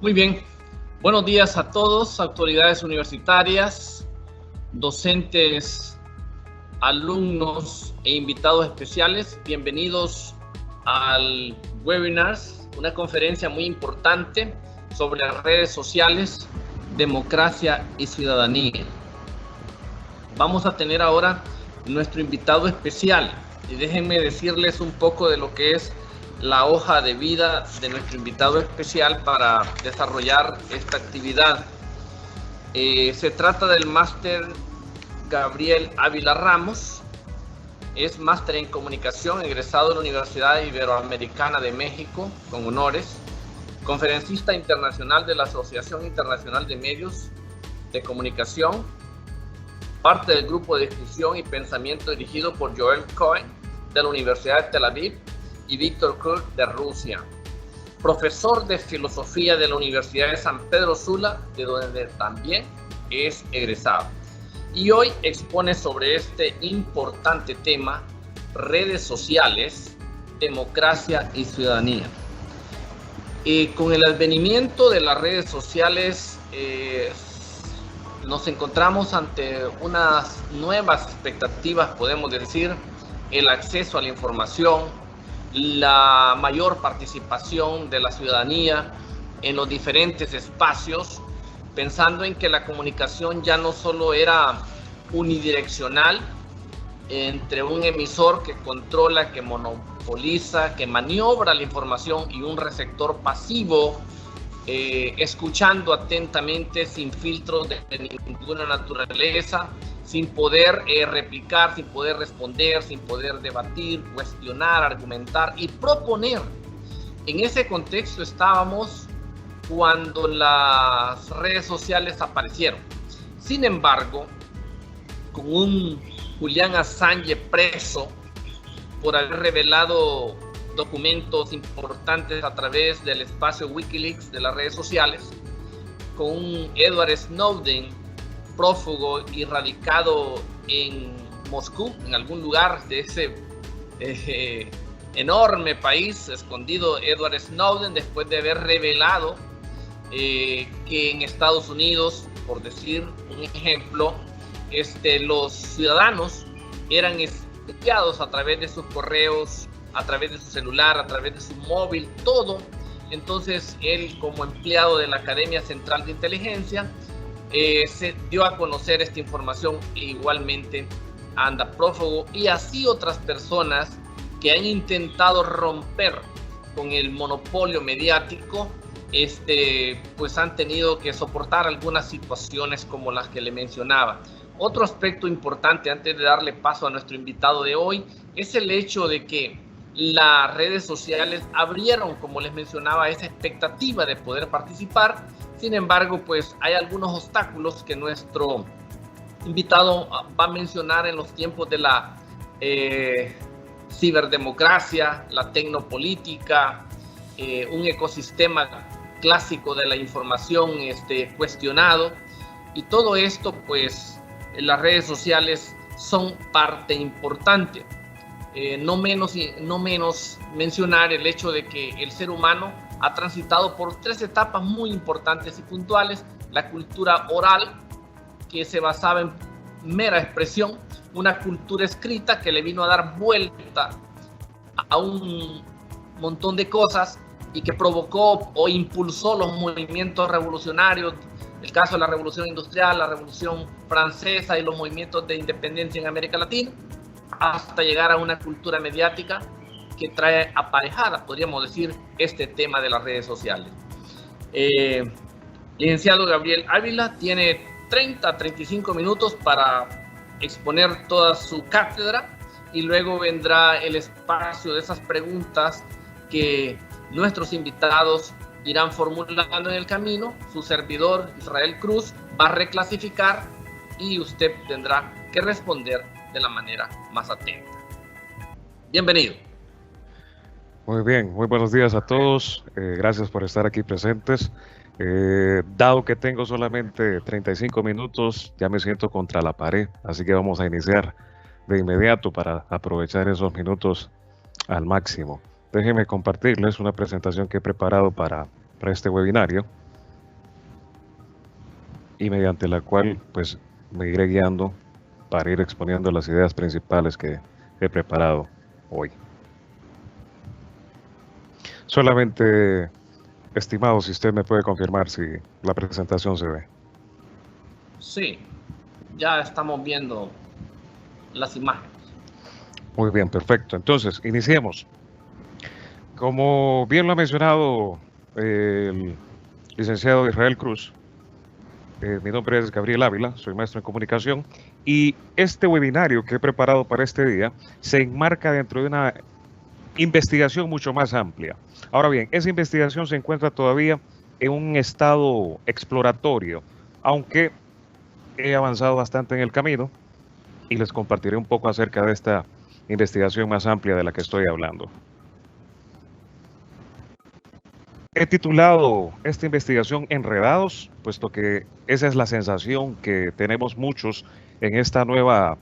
Muy bien. Buenos días a todos, autoridades universitarias, docentes, alumnos e invitados especiales. Bienvenidos al webinar, una conferencia muy importante sobre las redes sociales, democracia y ciudadanía. Vamos a tener ahora nuestro invitado especial y déjenme decirles un poco de lo que es la hoja de vida de nuestro invitado especial para desarrollar esta actividad. Se trata del máster Gabriel Ávila Ramos, es máster en comunicación, egresado de la Universidad Iberoamericana de México con honores, conferencista internacional de la Asociación Internacional de Medios de Comunicación, parte del grupo de discusión y pensamiento dirigido por Joel Cohen de la Universidad de Tel Aviv y Víctor Kurt de Rusia, profesor de filosofía de la Universidad de San Pedro Sula, de donde también es egresado. Y hoy expone sobre este importante tema, redes sociales, democracia y ciudadanía. Con el advenimiento de las redes sociales, nos encontramos ante unas nuevas expectativas, podemos decir, el acceso a la información, la mayor participación de la ciudadanía en los diferentes espacios, pensando en que la comunicación ya no solo era unidireccional entre un emisor que controla, que monopoliza, que maniobra la información y un receptor pasivo, escuchando atentamente sin filtros de ninguna naturaleza, sin poder replicar, sin poder responder, sin poder debatir, cuestionar, argumentar y proponer. En ese contexto estábamos cuando las redes sociales aparecieron. Sin embargo, con un Julian Assange preso por haber revelado documentos importantes a través del espacio Wikileaks de las redes sociales, con un Edward Snowden prófugo y radicado en Moscú, en algún lugar de ese enorme país escondido, Edward Snowden, después de haber revelado que en Estados Unidos, por decir un ejemplo, los ciudadanos eran espiados a través de sus correos, a través de su celular, a través de su móvil, todo. Entonces él, como empleado de la Academia Central de Inteligencia, se dio a conocer esta información e igualmente anda prófugo, y así otras personas que han intentado romper con el monopolio mediático, pues han tenido que soportar algunas situaciones como las que le mencionaba. Otro aspecto importante antes de darle paso a nuestro invitado de hoy es el hecho de que las redes sociales abrieron, como les mencionaba, esa expectativa de poder participar. Sin embargo, pues hay algunos obstáculos que nuestro invitado va a mencionar en los tiempos de la ciberdemocracia, la tecnopolítica, un ecosistema clásico de la información cuestionado, y todo esto, pues las redes sociales son parte importante. No menos mencionar el hecho de que el ser humano ha transitado por 3 etapas muy importantes y puntuales: la cultura oral, que se basaba en mera expresión; una cultura escrita que le vino a dar vuelta a un montón de cosas y que provocó o impulsó los movimientos revolucionarios, el caso de la Revolución Industrial, la Revolución Francesa y los movimientos de independencia en América Latina, hasta llegar a una cultura mediática que trae aparejada, podríamos decir, este tema de las redes sociales. Licenciado Gabriel Ávila tiene 30 a 35 minutos para exponer toda su cátedra, y luego vendrá el espacio de esas preguntas que nuestros invitados irán formulando en el camino. Su servidor, Israel Cruz, va a reclasificar y usted tendrá que responder de la manera más atenta. Bienvenido. Muy bien, muy buenos días a todos. Gracias por estar aquí presentes. Dado que tengo solamente 35 minutos, ya me siento contra la pared, así que vamos a iniciar de inmediato para aprovechar esos minutos al máximo. Déjenme compartirles una presentación que he preparado para este webinario. y mediante la cual pues me iré guiando para ir exponiendo las ideas principales que he preparado hoy. Solamente, estimado, si usted me puede confirmar si la presentación se ve. Sí, ya estamos viendo las imágenes. Muy bien, perfecto. Entonces, iniciemos. Como bien lo ha mencionado el licenciado Israel Cruz, mi nombre es Gabriel Ávila, soy maestro en comunicación y este webinario que he preparado para este día se enmarca dentro de una investigación mucho más amplia. Ahora bien, esa investigación se encuentra todavía en un estado exploratorio, aunque he avanzado bastante en el camino y les compartiré un poco acerca de esta investigación más amplia de la que estoy hablando. He titulado esta investigación Enredados, puesto que esa es la sensación que tenemos muchos en esta nueva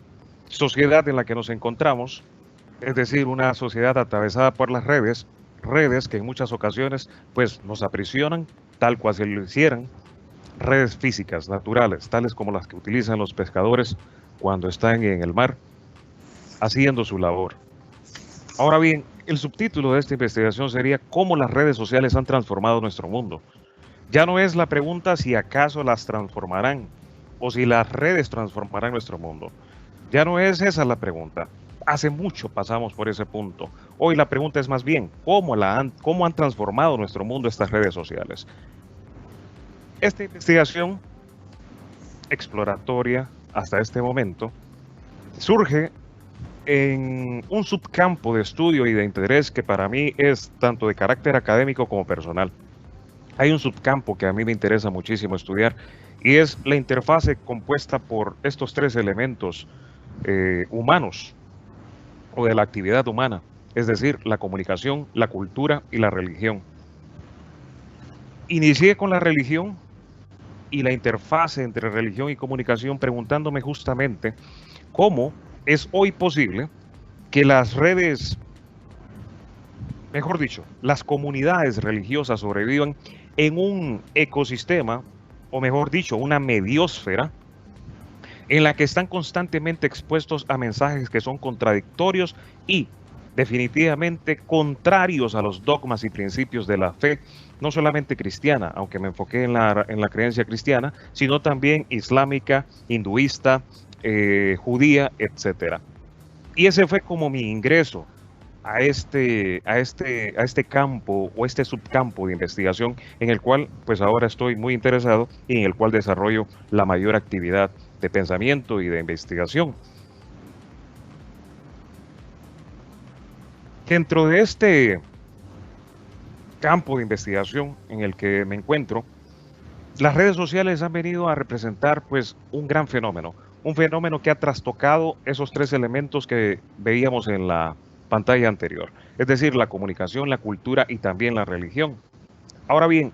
sociedad en la que nos encontramos, es decir, una sociedad atravesada por las redes que en muchas ocasiones pues nos aprisionan, tal cual si lo hicieran, redes físicas, naturales, tales como las que utilizan los pescadores cuando están en el mar haciendo su labor. Ahora bien, el subtítulo de esta investigación sería ¿Cómo las redes sociales han transformado nuestro mundo? Ya no es la pregunta si acaso las transformarán o si las redes transformarán nuestro mundo. Ya no es esa la pregunta. Hace mucho pasamos por ese punto. Hoy la pregunta es más bien ¿cómo han transformado nuestro mundo estas redes sociales? Esta investigación exploratoria hasta este momento surge en un subcampo de estudio y de interés que para mí es tanto de carácter académico como personal. Hay un subcampo que a mí me interesa muchísimo estudiar y es la interfase compuesta por estos tres elementos humanos o de la actividad humana, es decir, la comunicación, la cultura y la religión. Inicié con la religión y la interfase entre religión y comunicación preguntándome justamente cómo es hoy posible que las redes, mejor dicho, las comunidades religiosas sobrevivan en un ecosistema, o mejor dicho, una mediosfera, en la que están constantemente expuestos a mensajes que son contradictorios y definitivamente contrarios a los dogmas y principios de la fe, no solamente cristiana, aunque me enfoqué en la creencia cristiana, sino también islámica, hinduista, judía, etcétera. Y ese fue como mi ingreso a este campo o este subcampo de investigación en el cual pues ahora estoy muy interesado y en el cual desarrollo la mayor actividad de pensamiento y de investigación. Dentro de este campo de investigación en el que me encuentro, las redes sociales han venido a representar pues un gran fenómeno, un fenómeno que ha trastocado esos tres elementos que veíamos en la pantalla anterior, es decir, la comunicación, la cultura y también la religión. Ahora bien,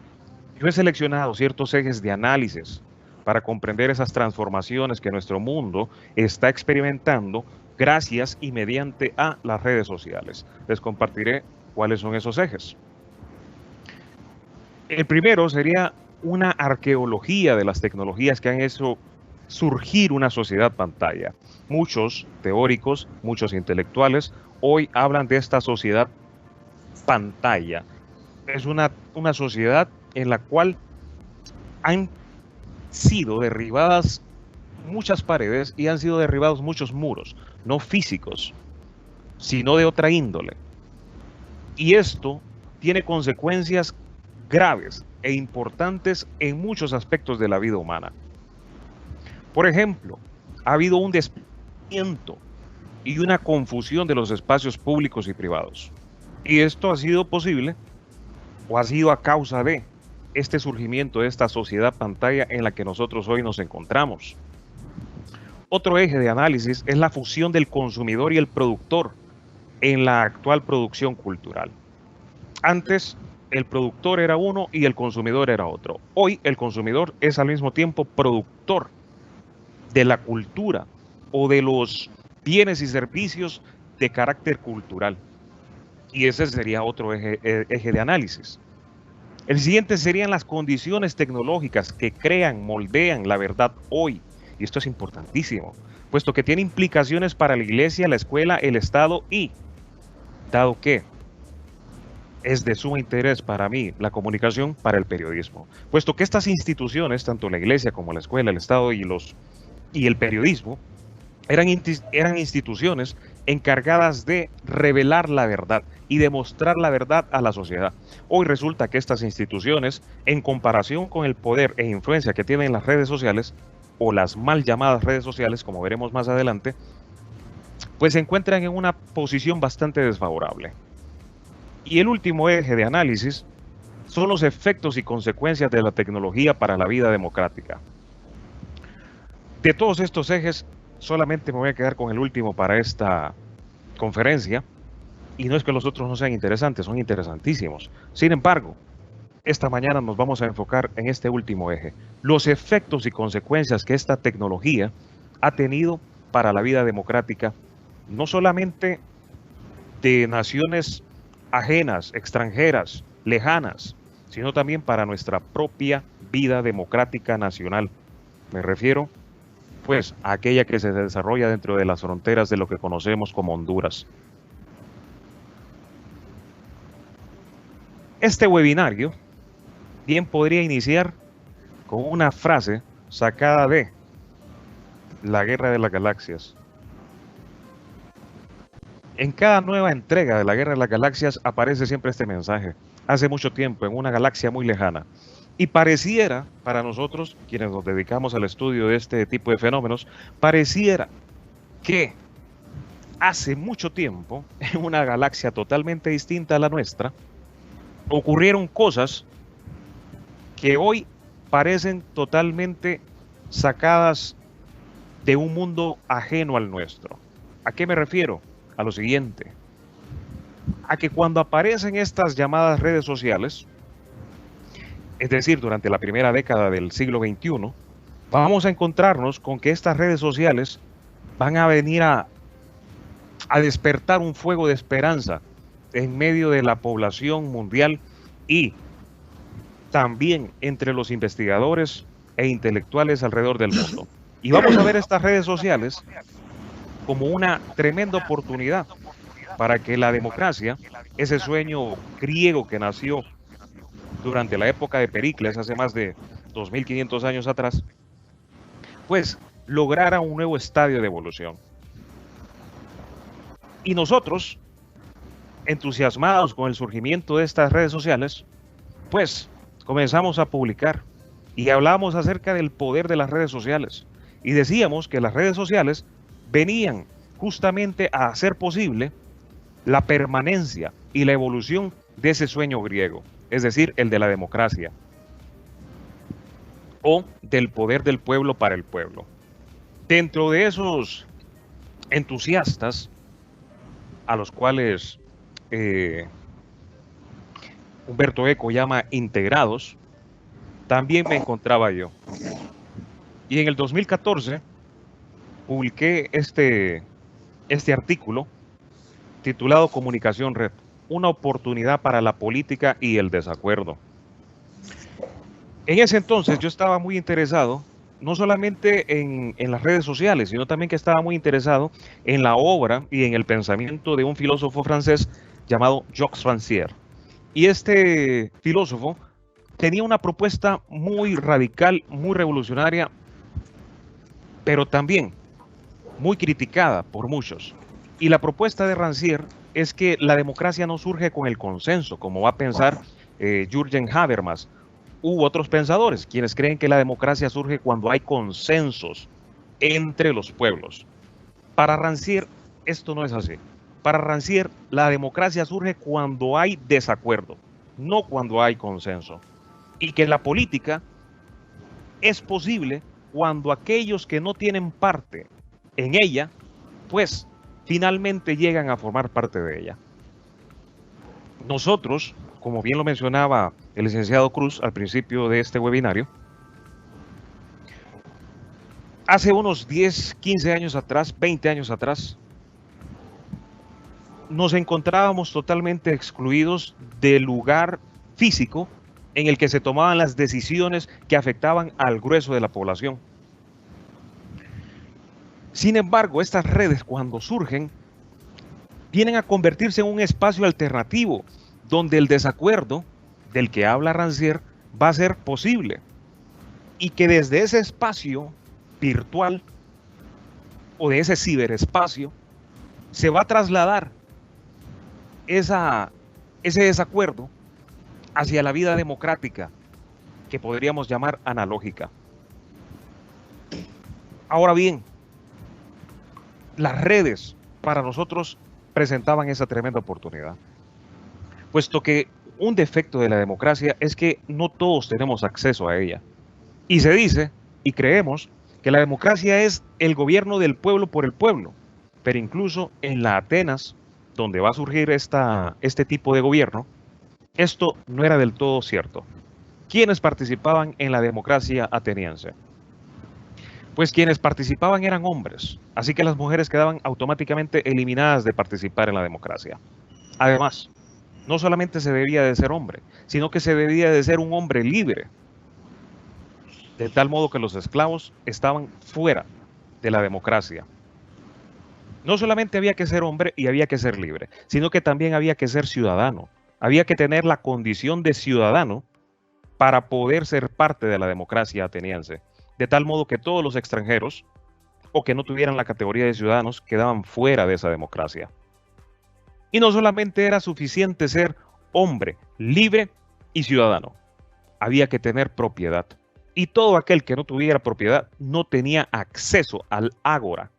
yo he seleccionado ciertos ejes de análisis para comprender esas transformaciones que nuestro mundo está experimentando gracias y mediante a las redes sociales. Les compartiré cuáles son esos ejes. El primero sería una arqueología de las tecnologías que han hecho surgir una sociedad pantalla. Muchos teóricos, muchos intelectuales, hoy hablan de esta sociedad pantalla. Es una sociedad en la cual han sido derribadas muchas paredes y han sido derribados muchos muros, no físicos, sino de otra índole. Y esto tiene consecuencias graves e importantes en muchos aspectos de la vida humana. Por ejemplo, ha habido un desplazamiento y una confusión de los espacios públicos y privados. Y esto ha sido posible o ha sido a causa de este surgimiento de esta sociedad pantalla en la que nosotros hoy nos encontramos. Otro eje de análisis es la fusión del consumidor y el productor en la actual producción cultural. Antes, el productor era uno y el consumidor era otro. Hoy, el consumidor es al mismo tiempo productor de la cultura o de los bienes y servicios de carácter cultural. Y ese sería otro eje de análisis. El siguiente serían las condiciones tecnológicas que crean, moldean la verdad hoy. Y esto es importantísimo, puesto que tiene implicaciones para la iglesia, la escuela, el Estado y, dado que es de suma interés para mí la comunicación, para el periodismo, puesto que estas instituciones, tanto la iglesia como la escuela, el Estado y el periodismo, eran instituciones encargadas de revelar la verdad y demostrar la verdad a la sociedad. Hoy resulta que estas instituciones, en comparación con el poder e influencia que tienen las redes sociales, o las mal llamadas redes sociales, como veremos más adelante, pues se encuentran en una posición bastante desfavorable. Y el último eje de análisis son los efectos y consecuencias de la tecnología para la vida democrática. De todos estos ejes, solamente me voy a quedar con el último para esta conferencia, y no es que los otros no sean interesantes, son interesantísimos. Sin embargo, esta mañana nos vamos a enfocar en este último eje, los efectos y consecuencias que esta tecnología ha tenido para la vida democrática, no solamente de naciones ajenas, extranjeras, lejanas, sino también para nuestra propia vida democrática nacional. Me refiero, pues, a aquella que se desarrolla dentro de las fronteras de lo que conocemos como Honduras. Este webinario bien podría iniciar con una frase sacada de La Guerra de las Galaxias. En cada nueva entrega de La Guerra de las Galaxias aparece siempre este mensaje. Hace mucho tiempo, en una galaxia muy lejana. Y pareciera, para nosotros, quienes nos dedicamos al estudio de este tipo de fenómenos, pareciera que hace mucho tiempo, en una galaxia totalmente distinta a la nuestra, ocurrieron cosas que hoy parecen totalmente sacadas de un mundo ajeno al nuestro. ¿A qué me refiero? A lo siguiente, a que cuando aparecen estas llamadas redes sociales, es decir, durante la primera década del siglo XXI, vamos a encontrarnos con que estas redes sociales van a venir a despertar un fuego de esperanza en medio de la población mundial y también entre los investigadores e intelectuales alrededor del mundo. Y vamos a ver estas redes sociales como una tremenda oportunidad para que la democracia, ese sueño griego que nació durante la época de Pericles, hace más de 2500 años atrás, pues lograra un nuevo estadio de evolución. Y nosotros, entusiasmados con el surgimiento de estas redes sociales, pues comenzamos a publicar y hablamos acerca del poder de las redes sociales. Y decíamos que las redes sociales venían justamente a hacer posible la permanencia y la evolución de ese sueño griego, es decir, el de la democracia o del poder del pueblo para el pueblo. Dentro de esos entusiastas a los cuales Humberto Eco llama integrados, también me encontraba yo. Y en el 2014 publiqué este artículo titulado Comunicación Red, una oportunidad para la política y el desacuerdo. En ese entonces yo estaba muy interesado, no solamente en las redes sociales, sino también que estaba muy interesado en la obra y en el pensamiento de un filósofo francés llamado Jacques Rancière. Y este filósofo tenía una propuesta muy radical, muy revolucionaria, pero también muy criticada por muchos. Y la propuesta de Rancière es que la democracia no surge con el consenso, como va a pensar Jürgen Habermas u otros pensadores, quienes creen que la democracia surge cuando hay consensos entre los pueblos. Para Rancière, esto no es así. Para Rancière, la democracia surge cuando hay desacuerdo, no cuando hay consenso. Y que la política es posible cuando aquellos que no tienen parte en ella, pues finalmente llegan a formar parte de ella. Nosotros, como bien lo mencionaba el licenciado Cruz al principio de este webinario, hace unos 10, 15 años atrás, 20 años atrás, nos encontrábamos totalmente excluidos del lugar físico en el que se tomaban las decisiones que afectaban al grueso de la población. Sin embargo, estas redes, cuando surgen, vienen a convertirse en un espacio alternativo donde el desacuerdo del que habla Rancière va a ser posible, y que desde ese espacio virtual o de ese ciberespacio se va a trasladar ese desacuerdo hacia la vida democrática, que podríamos llamar analógica. Ahora bien, las redes para nosotros presentaban esa tremenda oportunidad, puesto que un defecto de la democracia es que no todos tenemos acceso a ella. Y se dice, y creemos, que la democracia es el gobierno del pueblo por el pueblo, pero incluso en la Atenas, donde va a surgir este tipo de gobierno, esto no era del todo cierto. ¿Quiénes participaban en la democracia ateniense? Pues quienes participaban eran hombres, así que las mujeres quedaban automáticamente eliminadas de participar en la democracia. Además, no solamente se debía de ser hombre, sino que se debía de ser un hombre libre, de tal modo que los esclavos estaban fuera de la democracia. No solamente había que ser hombre y había que ser libre, sino que también había que ser ciudadano. Había que tener la condición de ciudadano para poder ser parte de la democracia ateniense, de tal modo que todos los extranjeros o que no tuvieran la categoría de ciudadanos quedaban fuera de esa democracia. Y no solamente era suficiente ser hombre, libre y ciudadano, había que tener propiedad. Y todo aquel que no tuviera propiedad no tenía acceso al ágora,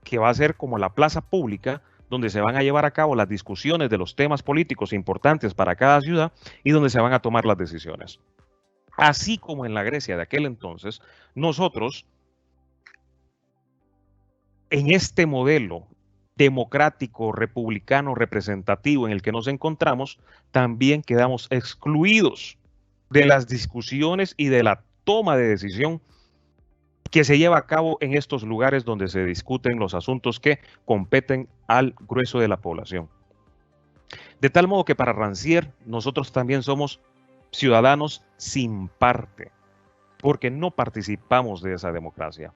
que va a ser como la plaza pública donde se van a llevar a cabo las discusiones de los temas políticos importantes para cada ciudad y donde se van a tomar las decisiones. Así como en la Grecia de aquel entonces, nosotros, en este modelo democrático, republicano, representativo en el que nos encontramos, también quedamos excluidos de las discusiones y de la toma de decisión que se lleva a cabo en estos lugares donde se discuten los asuntos que competen al grueso de la población. De tal modo que para Rancière nosotros también somos ciudadanos sin parte, porque no participamos de esa democracia.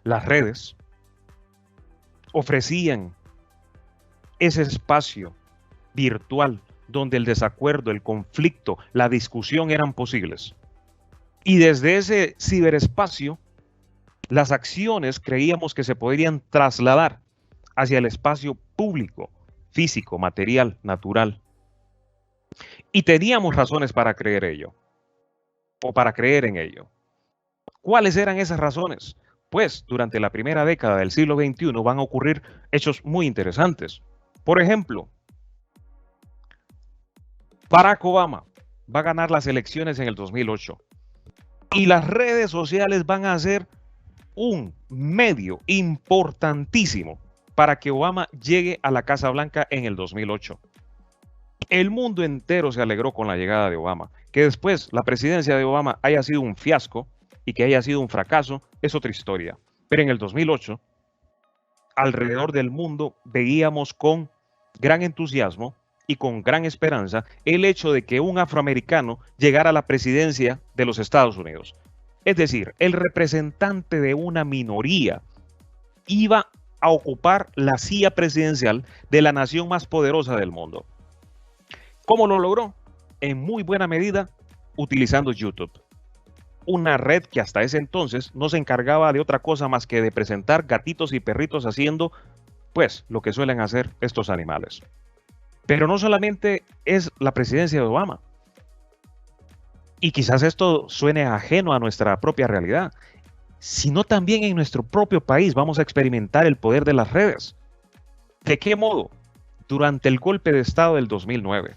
Las redes ofrecían ese espacio virtual donde el desacuerdo, el conflicto, la discusión eran posibles. Y desde ese ciberespacio, las acciones creíamos que se podrían trasladar hacia el espacio público, físico, material, natural. Y teníamos razones para creer ello, o para creer en ello. ¿Cuáles eran esas razones? Pues durante la primera década del siglo XXI van a ocurrir hechos muy interesantes. Por ejemplo, Barack Obama va a ganar las elecciones en el 2008 y las redes sociales van a ser un medio importantísimo para que Obama llegue a la Casa Blanca en el 2008. El mundo entero se alegró con la llegada de Obama. Que después la presidencia de Obama haya sido un fiasco y que haya sido un fracaso es otra historia. Pero en el 2008, alrededor del mundo veíamos con gran entusiasmo y con gran esperanza el hecho de que un afroamericano llegara a la presidencia de los Estados Unidos. Es decir, el representante de una minoría iba a ocupar la silla presidencial de la nación más poderosa del mundo. ¿Cómo lo logró? En muy buena medida utilizando YouTube. Una red que hasta ese entonces no se encargaba de otra cosa más que de presentar gatitos y perritos haciendo, pues, lo que suelen hacer estos animales. Pero no solamente es la presidencia de Obama. Y quizás esto suene ajeno a nuestra propia realidad, sino también en nuestro propio país vamos a experimentar el poder de las redes. ¿De qué modo? Durante el golpe de Estado del 2009.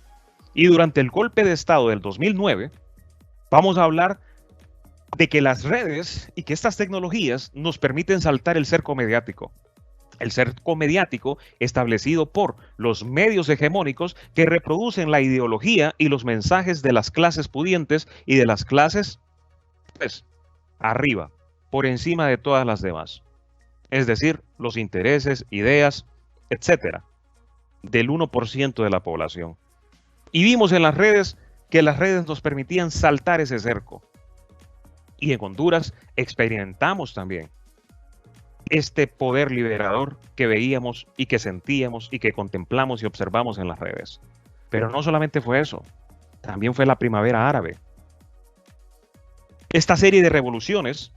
Y durante el golpe de Estado del 2009, vamos a hablar de que las redes y que estas tecnologías nos permiten saltar el cerco mediático. El cerco mediático establecido por los medios hegemónicos que reproducen la ideología y los mensajes de las clases pudientes y de las clases, pues, arriba, por encima de todas las demás. Es decir, los intereses, ideas, etcétera, del 1% de la población. Y vimos en las redes que las redes nos permitían saltar ese cerco. Y en Honduras experimentamos también este poder liberador que veíamos y que sentíamos y que contemplamos y observamos en las redes. Pero no solamente fue eso, también fue la primavera árabe. Esta serie de revoluciones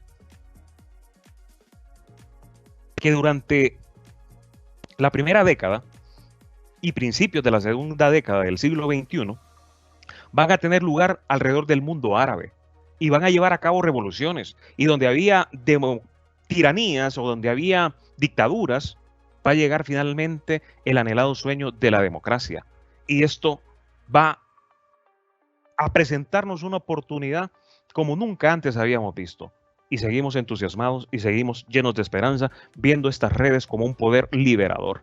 que durante la primera década y principios de la segunda década del siglo XXI van a tener lugar alrededor del mundo árabe y van a llevar a cabo revoluciones. Y donde había tiranías o donde había dictaduras, va a llegar finalmente el anhelado sueño de la democracia. Y esto va a presentarnos una oportunidad como nunca antes habíamos visto. Y seguimos entusiasmados y seguimos llenos de esperanza, viendo estas redes como un poder liberador.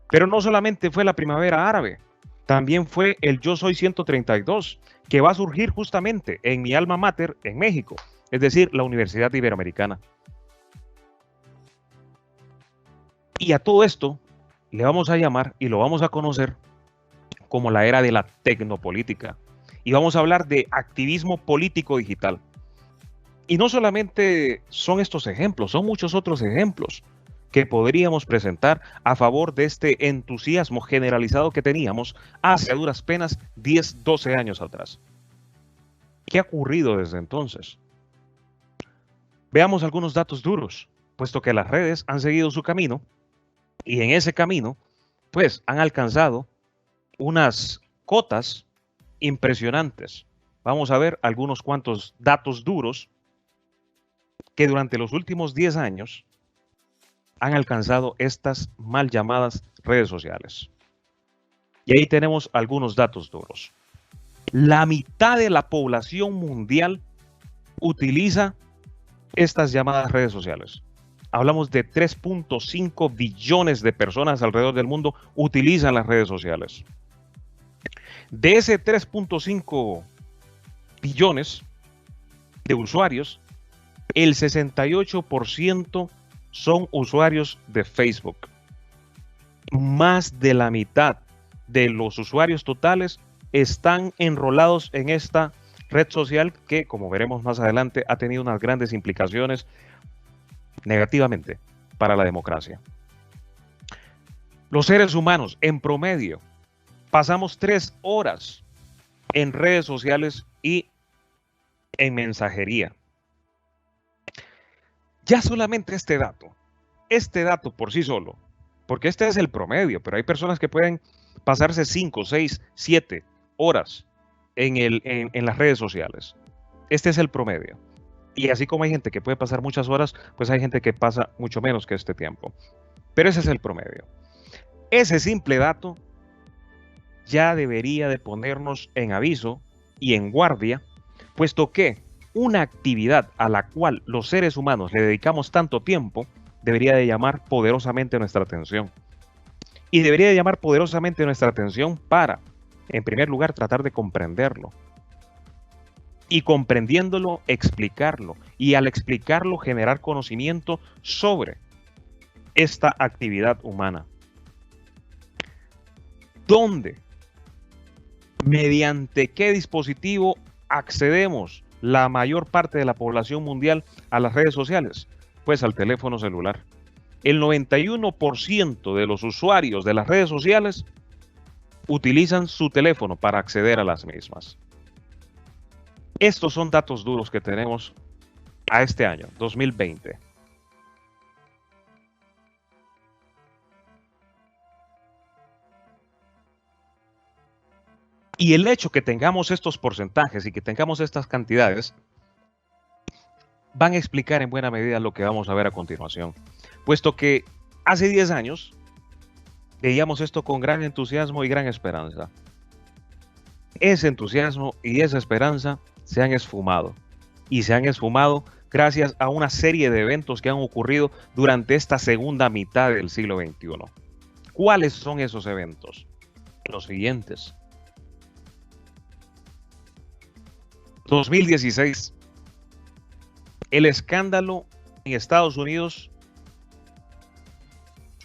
Pero no solamente fue la primavera árabe, también fue el Yo Soy 132, que va a surgir justamente en mi alma mater en México, es decir, la Universidad Iberoamericana. Y a todo esto le vamos a llamar y lo vamos a conocer como la era de la tecnopolítica. Y vamos a hablar de activismo político digital. Y no solamente son estos ejemplos, son muchos otros ejemplos que podríamos presentar a favor de este entusiasmo generalizado que teníamos hace a duras penas 10, 12 años atrás. ¿Qué ha ocurrido desde entonces? Veamos algunos datos duros, puesto que las redes han seguido su camino y en ese camino, pues, han alcanzado unas cotas impresionantes. Vamos a ver algunos cuantos datos duros que durante los últimos 10 años han alcanzado estas mal llamadas redes sociales. Y ahí tenemos algunos datos duros. La mitad de la población mundial utiliza estas llamadas redes sociales. Hablamos de 3.5 billones de personas alrededor del mundo utilizan las redes sociales. De ese 3.5 billones de usuarios, el 68% son usuarios de Facebook. Más de la mitad de los usuarios totales están enrolados en esta red social que, como veremos más adelante, ha tenido unas grandes implicaciones negativamente para la democracia. Los seres humanos, en promedio, pasamos 3 horas en redes sociales y en mensajería. Ya solamente este dato por sí solo, porque este es el promedio, pero hay personas que pueden pasarse 5, 6, 7 horas en las redes sociales. Este es el promedio. Y así como hay gente que puede pasar muchas horas, pues hay gente que pasa mucho menos que este tiempo. Pero ese es el promedio. Ese simple dato ya debería de ponernos en aviso y en guardia, puesto que una actividad a la cual los seres humanos le dedicamos tanto tiempo debería de llamar poderosamente nuestra atención. Y debería de llamar poderosamente nuestra atención para, en primer lugar, tratar de comprenderlo. Y comprendiéndolo, explicarlo. Y al explicarlo, generar conocimiento sobre esta actividad humana. ¿Dónde? ¿Mediante qué dispositivo accedemos la mayor parte de la población mundial a las redes sociales? Pues al teléfono celular. El 91% de los usuarios de las redes sociales utilizan su teléfono para acceder a las mismas. Estos son datos duros que tenemos a este año, 2020. Y el hecho que tengamos estos porcentajes y que tengamos estas cantidades van a explicar en buena medida lo que vamos a ver a continuación. Puesto que hace 10 años veíamos esto con gran entusiasmo y gran esperanza. Ese entusiasmo y esa esperanza se han esfumado. Y se han esfumado gracias a una serie de eventos que han ocurrido durante esta segunda mitad del siglo XXI. ¿Cuáles son esos eventos? Los siguientes. 2016. El escándalo en Estados Unidos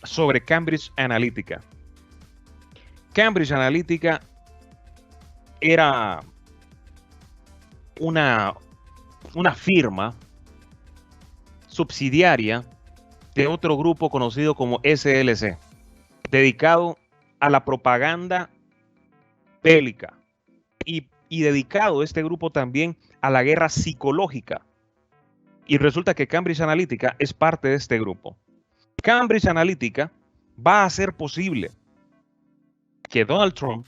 sobre Cambridge Analytica. Cambridge Analytica era una firma subsidiaria de otro grupo conocido como SLC, dedicado a la propaganda bélica y dedicado este grupo también a la guerra psicológica. Y resulta que Cambridge Analytica es parte de este grupo. Cambridge Analytica va a hacer posible que Donald Trump,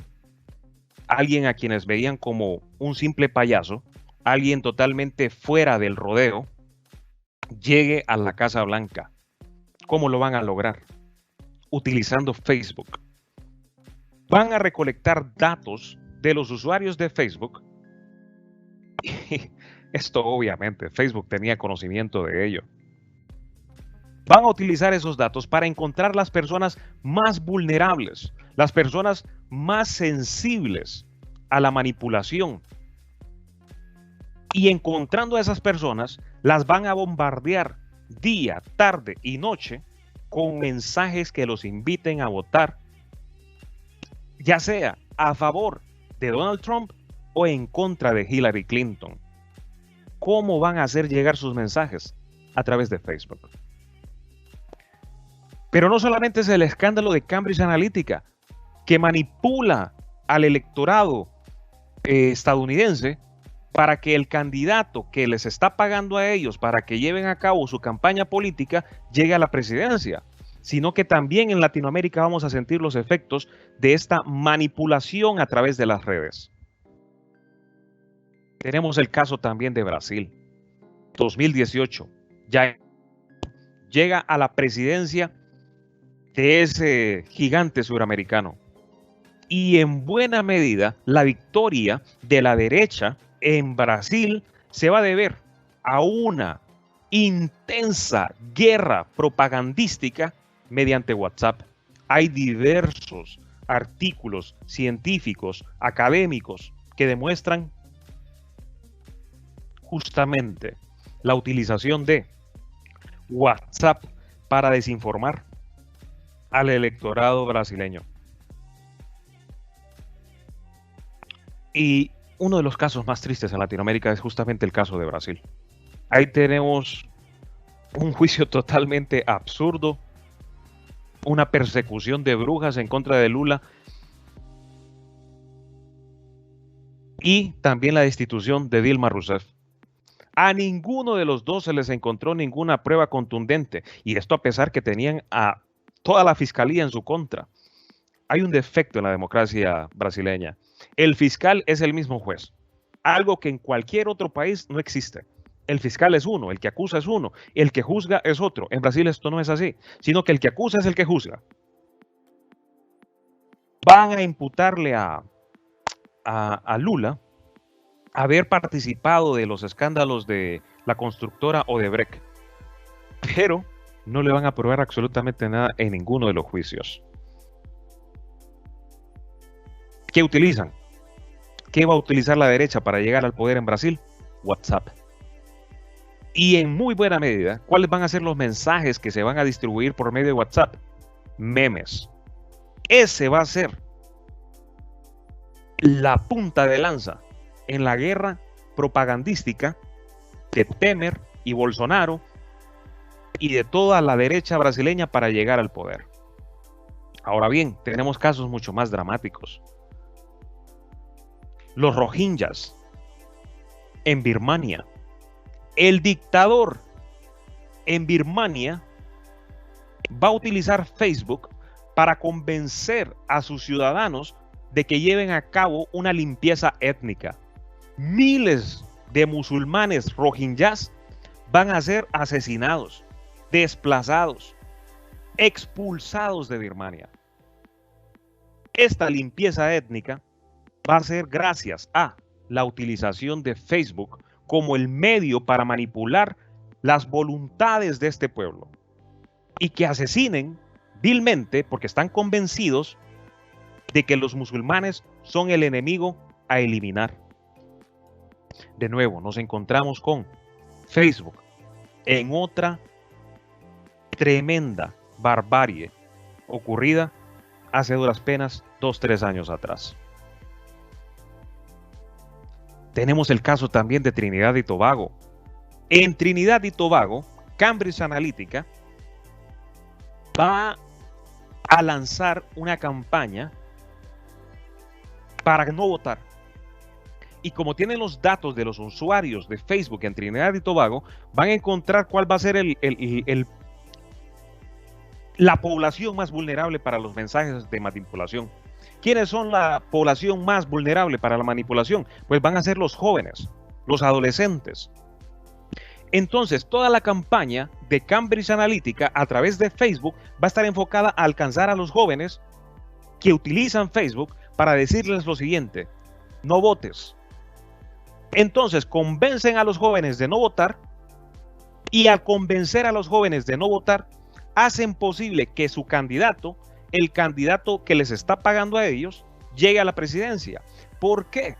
alguien a quienes veían como un simple payaso, alguien totalmente fuera del rodeo, llegue a la Casa Blanca. ¿Cómo lo van a lograr? Utilizando Facebook. Van a recolectar datos de los usuarios de Facebook. Y esto obviamente, Facebook tenía conocimiento de ello. Van a utilizar esos datos para encontrar las personas más vulnerables, las personas más sensibles a la manipulación. Y encontrando a esas personas, las van a bombardear día, tarde y noche con mensajes que los inviten a votar, ya sea a favor de Donald Trump o en contra de Hillary Clinton. ¿Cómo van a hacer llegar sus mensajes? A través de Facebook. Pero no solamente es el escándalo de Cambridge Analytica, que manipula al electorado estadounidense para que el candidato que les está pagando a ellos para que lleven a cabo su campaña política llegue a la presidencia, sino que también en Latinoamérica vamos a sentir los efectos de esta manipulación a través de las redes. Tenemos el caso también de Brasil. 2018, ya llega a la presidencia de ese gigante suramericano. Y en buena medida, la victoria de la derecha en Brasil se va a deber a una intensa guerra propagandística mediante WhatsApp. Hay diversos artículos científicos, académicos, que demuestran justamente la utilización de WhatsApp para desinformar al electorado brasileño. Y uno de los casos más tristes en Latinoamérica es justamente el caso de Brasil. Ahí tenemos un juicio totalmente absurdo, una persecución de brujas en contra de Lula y también la destitución de Dilma Rousseff. A ninguno de los dos se les encontró ninguna prueba contundente, y esto a pesar que tenían a toda la fiscalía en su contra. Hay un defecto en la democracia brasileña. El fiscal es el mismo juez, algo que en cualquier otro país no existe. El fiscal es uno, el que acusa es uno, el que juzga es otro. En Brasil esto no es así, sino que el que acusa es el que juzga. Van a imputarle a Lula haber participado de los escándalos de la constructora Odebrecht, pero no le van a probar absolutamente nada en ninguno de los juicios. ¿Qué utilizan? ¿Qué va a utilizar la derecha para llegar al poder en Brasil? WhatsApp. Y en muy buena medida, ¿cuáles van a ser los mensajes que se van a distribuir por medio de WhatsApp? Memes. Ese va a ser la punta de lanza en la guerra propagandística de Temer y Bolsonaro y de toda la derecha brasileña para llegar al poder. Ahora bien, tenemos casos mucho más dramáticos. Los Rohingyas en Birmania. El dictador en Birmania va a utilizar Facebook para convencer a sus ciudadanos de que lleven a cabo una limpieza étnica. Miles de musulmanes rohingyas van a ser asesinados, desplazados, expulsados de Birmania. Esta limpieza étnica va a ser gracias a la utilización de Facebook como el medio para manipular las voluntades de este pueblo y que asesinen vilmente porque están convencidos de que los musulmanes son el enemigo a eliminar. De nuevo, nos encontramos con Facebook en otra tremenda barbarie ocurrida hace duras penas 2-3 años atrás. Tenemos el caso también de Trinidad y Tobago. En Trinidad y Tobago, Cambridge Analytica va a lanzar una campaña para no votar. Y como tienen los datos de los usuarios de Facebook en Trinidad y Tobago, van a encontrar cuál va a ser la población más vulnerable para los mensajes de manipulación. ¿Quiénes son la población más vulnerable para la manipulación? Pues van a ser los jóvenes, los adolescentes. Entonces, toda la campaña de Cambridge Analytica a través de Facebook va a estar enfocada a alcanzar a los jóvenes que utilizan Facebook para decirles lo siguiente: no votes. Entonces, convencen a los jóvenes de no votar, y al convencer a los jóvenes de no votar, hacen posible que su candidato, el candidato que les está pagando a ellos, llegue a la presidencia. ¿Por qué?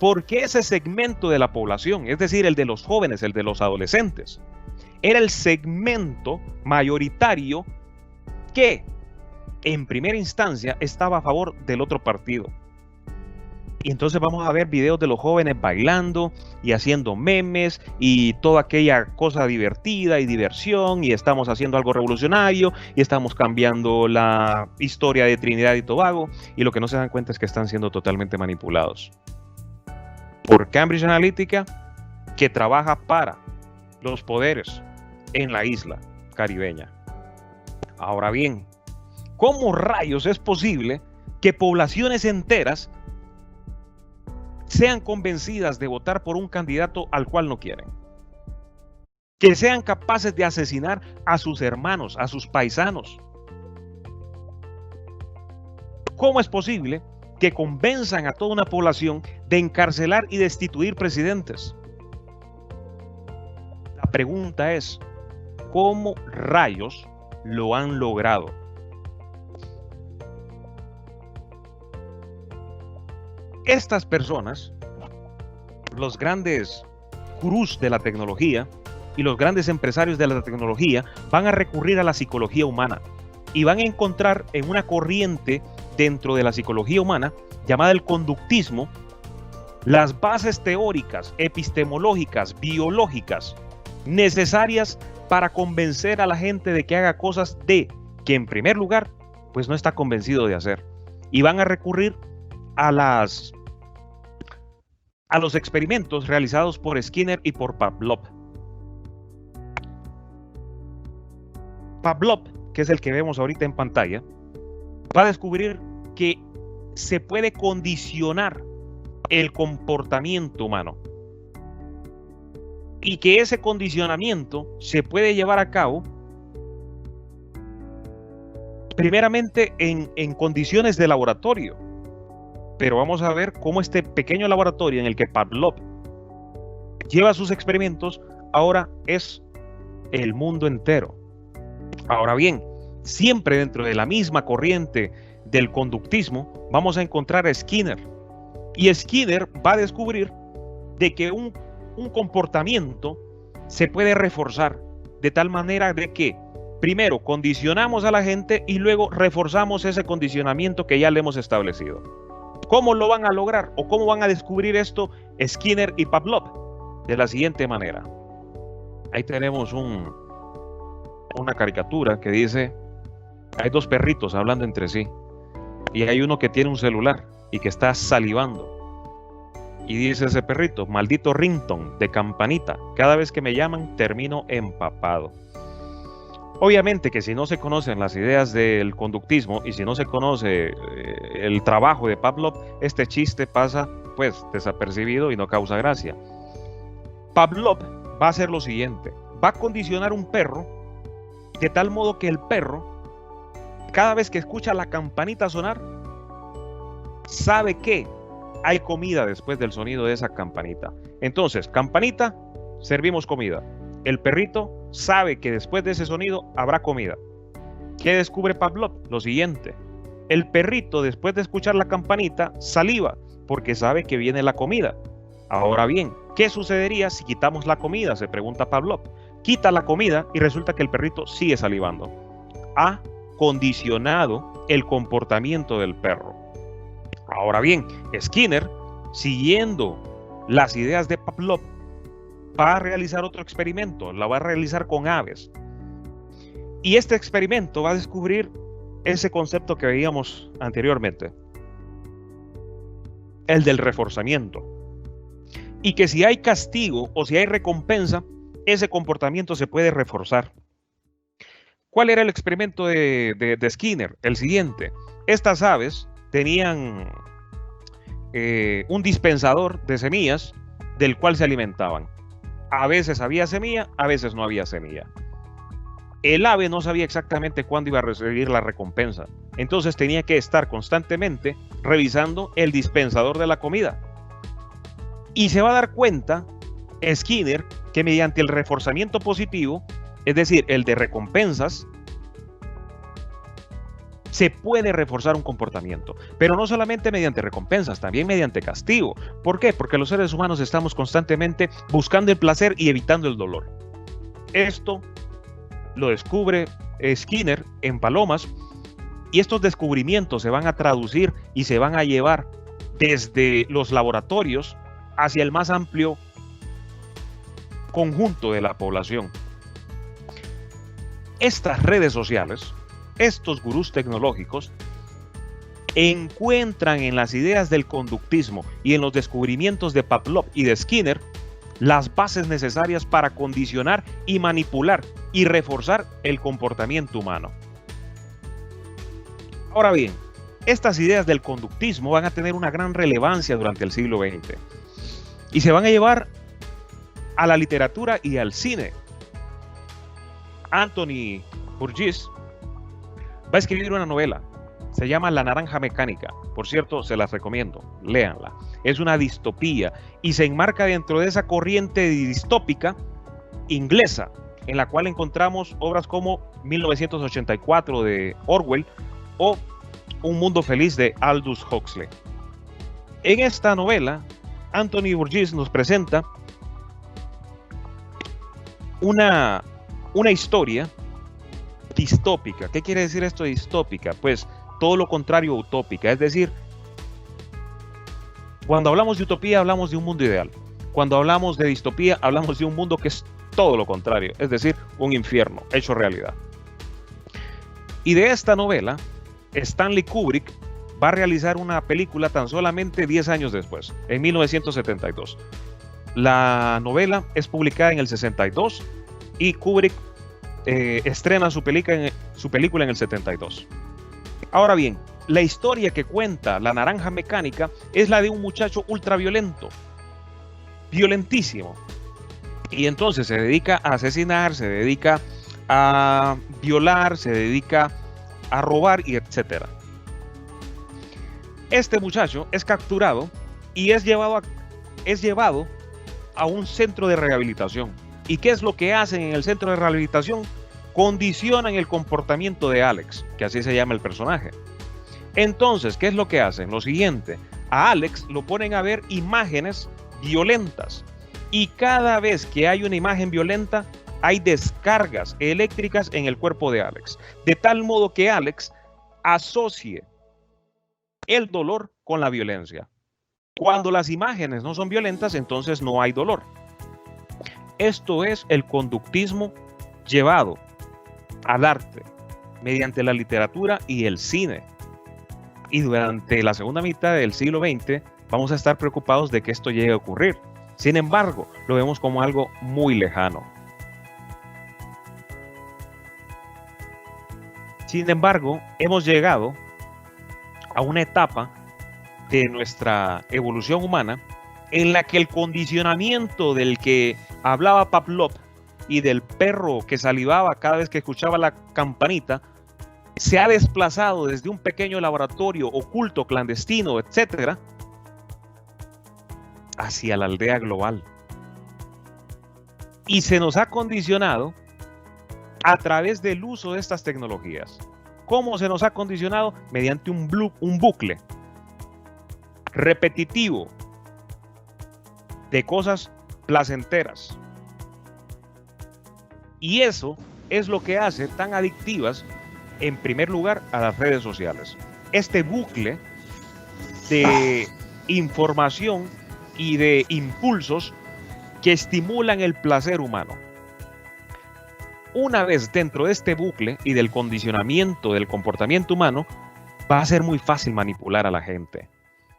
Porque ese segmento de la población, es decir, el de los jóvenes, el de los adolescentes, era el segmento mayoritario que en primera instancia estaba a favor del otro partido. Y entonces vamos a ver videos de los jóvenes bailando y haciendo memes y toda aquella cosa divertida y diversión, y estamos haciendo algo revolucionario y estamos cambiando la historia de Trinidad y Tobago, y lo que no se dan cuenta es que están siendo totalmente manipulados por Cambridge Analytica, que trabaja para los poderes en la isla caribeña. Ahora bien, ¿cómo rayos es posible que poblaciones enteras sean convencidas de votar por un candidato al cual no quieren? Que sean capaces de asesinar a sus hermanos, a sus paisanos. ¿Cómo es posible que convenzan a toda una población de encarcelar y destituir presidentes? La pregunta es, ¿cómo rayos lo han logrado? Estas personas, los grandes gurús de la tecnología y los grandes empresarios de la tecnología, van a recurrir a la psicología humana y van a encontrar en una corriente dentro de la psicología humana llamada el conductismo las bases teóricas, epistemológicas, biológicas necesarias para convencer a la gente de que haga cosas que en primer lugar pues no está convencido de hacer, y van a recurrir a los experimentos realizados por Skinner y por Pavlov. Pavlov, que es el que vemos ahorita en pantalla, va a descubrir que se puede condicionar el comportamiento humano y que ese condicionamiento se puede llevar a cabo primeramente en condiciones de laboratorio. Pero vamos a ver cómo este pequeño laboratorio en el que Pavlov lleva sus experimentos ahora es el mundo entero. Ahora bien, siempre dentro de la misma corriente del conductismo vamos a encontrar a Skinner. Y Skinner va a descubrir de que un comportamiento se puede reforzar de tal manera de que primero condicionamos a la gente y luego reforzamos ese condicionamiento que ya le hemos establecido. ¿Cómo lo van a lograr o cómo van a descubrir esto Skinner y Pavlov? De la siguiente manera. Ahí tenemos una caricatura que dice, hay dos perritos hablando entre sí y hay uno que tiene un celular y que está salivando. Y dice ese perrito, maldito ringtone de campanita, cada vez que me llaman termino empapado. Obviamente que si no se conocen las ideas del conductismo y si no se conoce el trabajo de Pavlov, este chiste pasa pues desapercibido y no causa gracia. Pavlov va a hacer lo siguiente, va a condicionar un perro de tal modo que el perro, cada vez que escucha la campanita sonar, sabe que hay comida después del sonido de esa campanita. Entonces, campanita, servimos comida. El perrito sabe que después de ese sonido habrá comida. ¿Qué descubre Pavlov? Lo siguiente. El perrito, después de escuchar la campanita, saliva porque sabe que viene la comida. Ahora bien, ¿qué sucedería si quitamos la comida? Se pregunta Pavlov. Quita la comida y resulta que el perrito sigue salivando. Ha condicionado el comportamiento del perro. Ahora bien, Skinner, siguiendo las ideas de Pavlov, va a realizar otro experimento, la va a realizar con aves. Y este experimento va a descubrir ese concepto que veíamos anteriormente, el del reforzamiento. Y que si hay castigo o si hay recompensa, ese comportamiento se puede reforzar. ¿Cuál era el experimento de Skinner? El siguiente. Estas aves tenían un dispensador de semillas del cual se alimentaban. A veces había semilla, a veces no había semilla. El ave no sabía exactamente cuándo iba a recibir la recompensa. Entonces tenía que estar constantemente revisando el dispensador de la comida. Y se va a dar cuenta Skinner que mediante el reforzamiento positivo, es decir, el de recompensas, se puede reforzar un comportamiento, pero no solamente mediante recompensas, también mediante castigo. ¿Por qué? Porque los seres humanos estamos constantemente buscando el placer y evitando el dolor. Esto lo descubre Skinner en palomas, y estos descubrimientos se van a traducir y se van a llevar desde los laboratorios hacia el más amplio conjunto de la población. Estas redes sociales, estos gurús tecnológicos, encuentran en las ideas del conductismo y en los descubrimientos de Pavlov y de Skinner las bases necesarias para condicionar y manipular y reforzar el comportamiento humano. Ahora bien, estas ideas del conductismo van a tener una gran relevancia durante el siglo XX y se van a llevar a la literatura y al cine. Anthony Burgess va a escribir una novela, se llama La Naranja Mecánica. Por cierto, se las recomiendo, léanla. Es una distopía y se enmarca dentro de esa corriente distópica inglesa, en la cual encontramos obras como 1984 de Orwell o Un Mundo Feliz de Aldous Huxley. En esta novela, Anthony Burgess nos presenta una historia distópica. ¿Qué quiere decir esto de distópica? Pues todo lo contrario a utópica, es decir, cuando hablamos de utopía hablamos de un mundo ideal. Cuando hablamos de distopía hablamos de un mundo que es todo lo contrario, es decir, un infierno hecho realidad. Y de esta novela, Stanley Kubrick va a realizar una película tan solamente 10 años después, en 1972. La novela es publicada en el 62 y Kubrick estrena su película en el 72. Ahora bien, la historia que cuenta La Naranja Mecánica es la de un muchacho ultraviolento, violentísimo, y entonces se dedica a asesinar, se dedica a violar, se dedica a robar y etcétera. Este muchacho es capturado y es llevado a un centro de rehabilitación. ¿Y qué es lo que hacen en el centro de rehabilitación? Condicionan el comportamiento de Alex, que así se llama el personaje. Entonces, ¿qué es lo que hacen? Lo siguiente, a Alex lo ponen a ver imágenes violentas y cada vez que hay una imagen violenta hay descargas eléctricas en el cuerpo de Alex, de tal modo que Alex asocie el dolor con la violencia. Cuando las imágenes no son violentas, entonces no hay dolor. Esto es el conductismo llevado al arte mediante la literatura y el cine. Y durante la segunda mitad del siglo XX vamos a estar preocupados de que esto llegue a ocurrir. Sin embargo, lo vemos como algo muy lejano. Sin embargo, hemos llegado a una etapa de nuestra evolución humana en la que el condicionamiento del que hablaba Pavlov y del perro que salivaba cada vez que escuchaba la campanita se ha desplazado desde un pequeño laboratorio oculto, clandestino, etcétera, hacia la aldea global. Y se nos ha condicionado a través del uso de estas tecnologías. ¿Cómo se nos ha condicionado? Mediante un bucle repetitivo de cosas placenteras. Y eso es lo que hace tan adictivas, en primer lugar, a las redes sociales. Este bucle de información y de impulsos que estimulan el placer humano. Una vez dentro de este bucle y del condicionamiento del comportamiento humano, va a ser muy fácil manipular a la gente.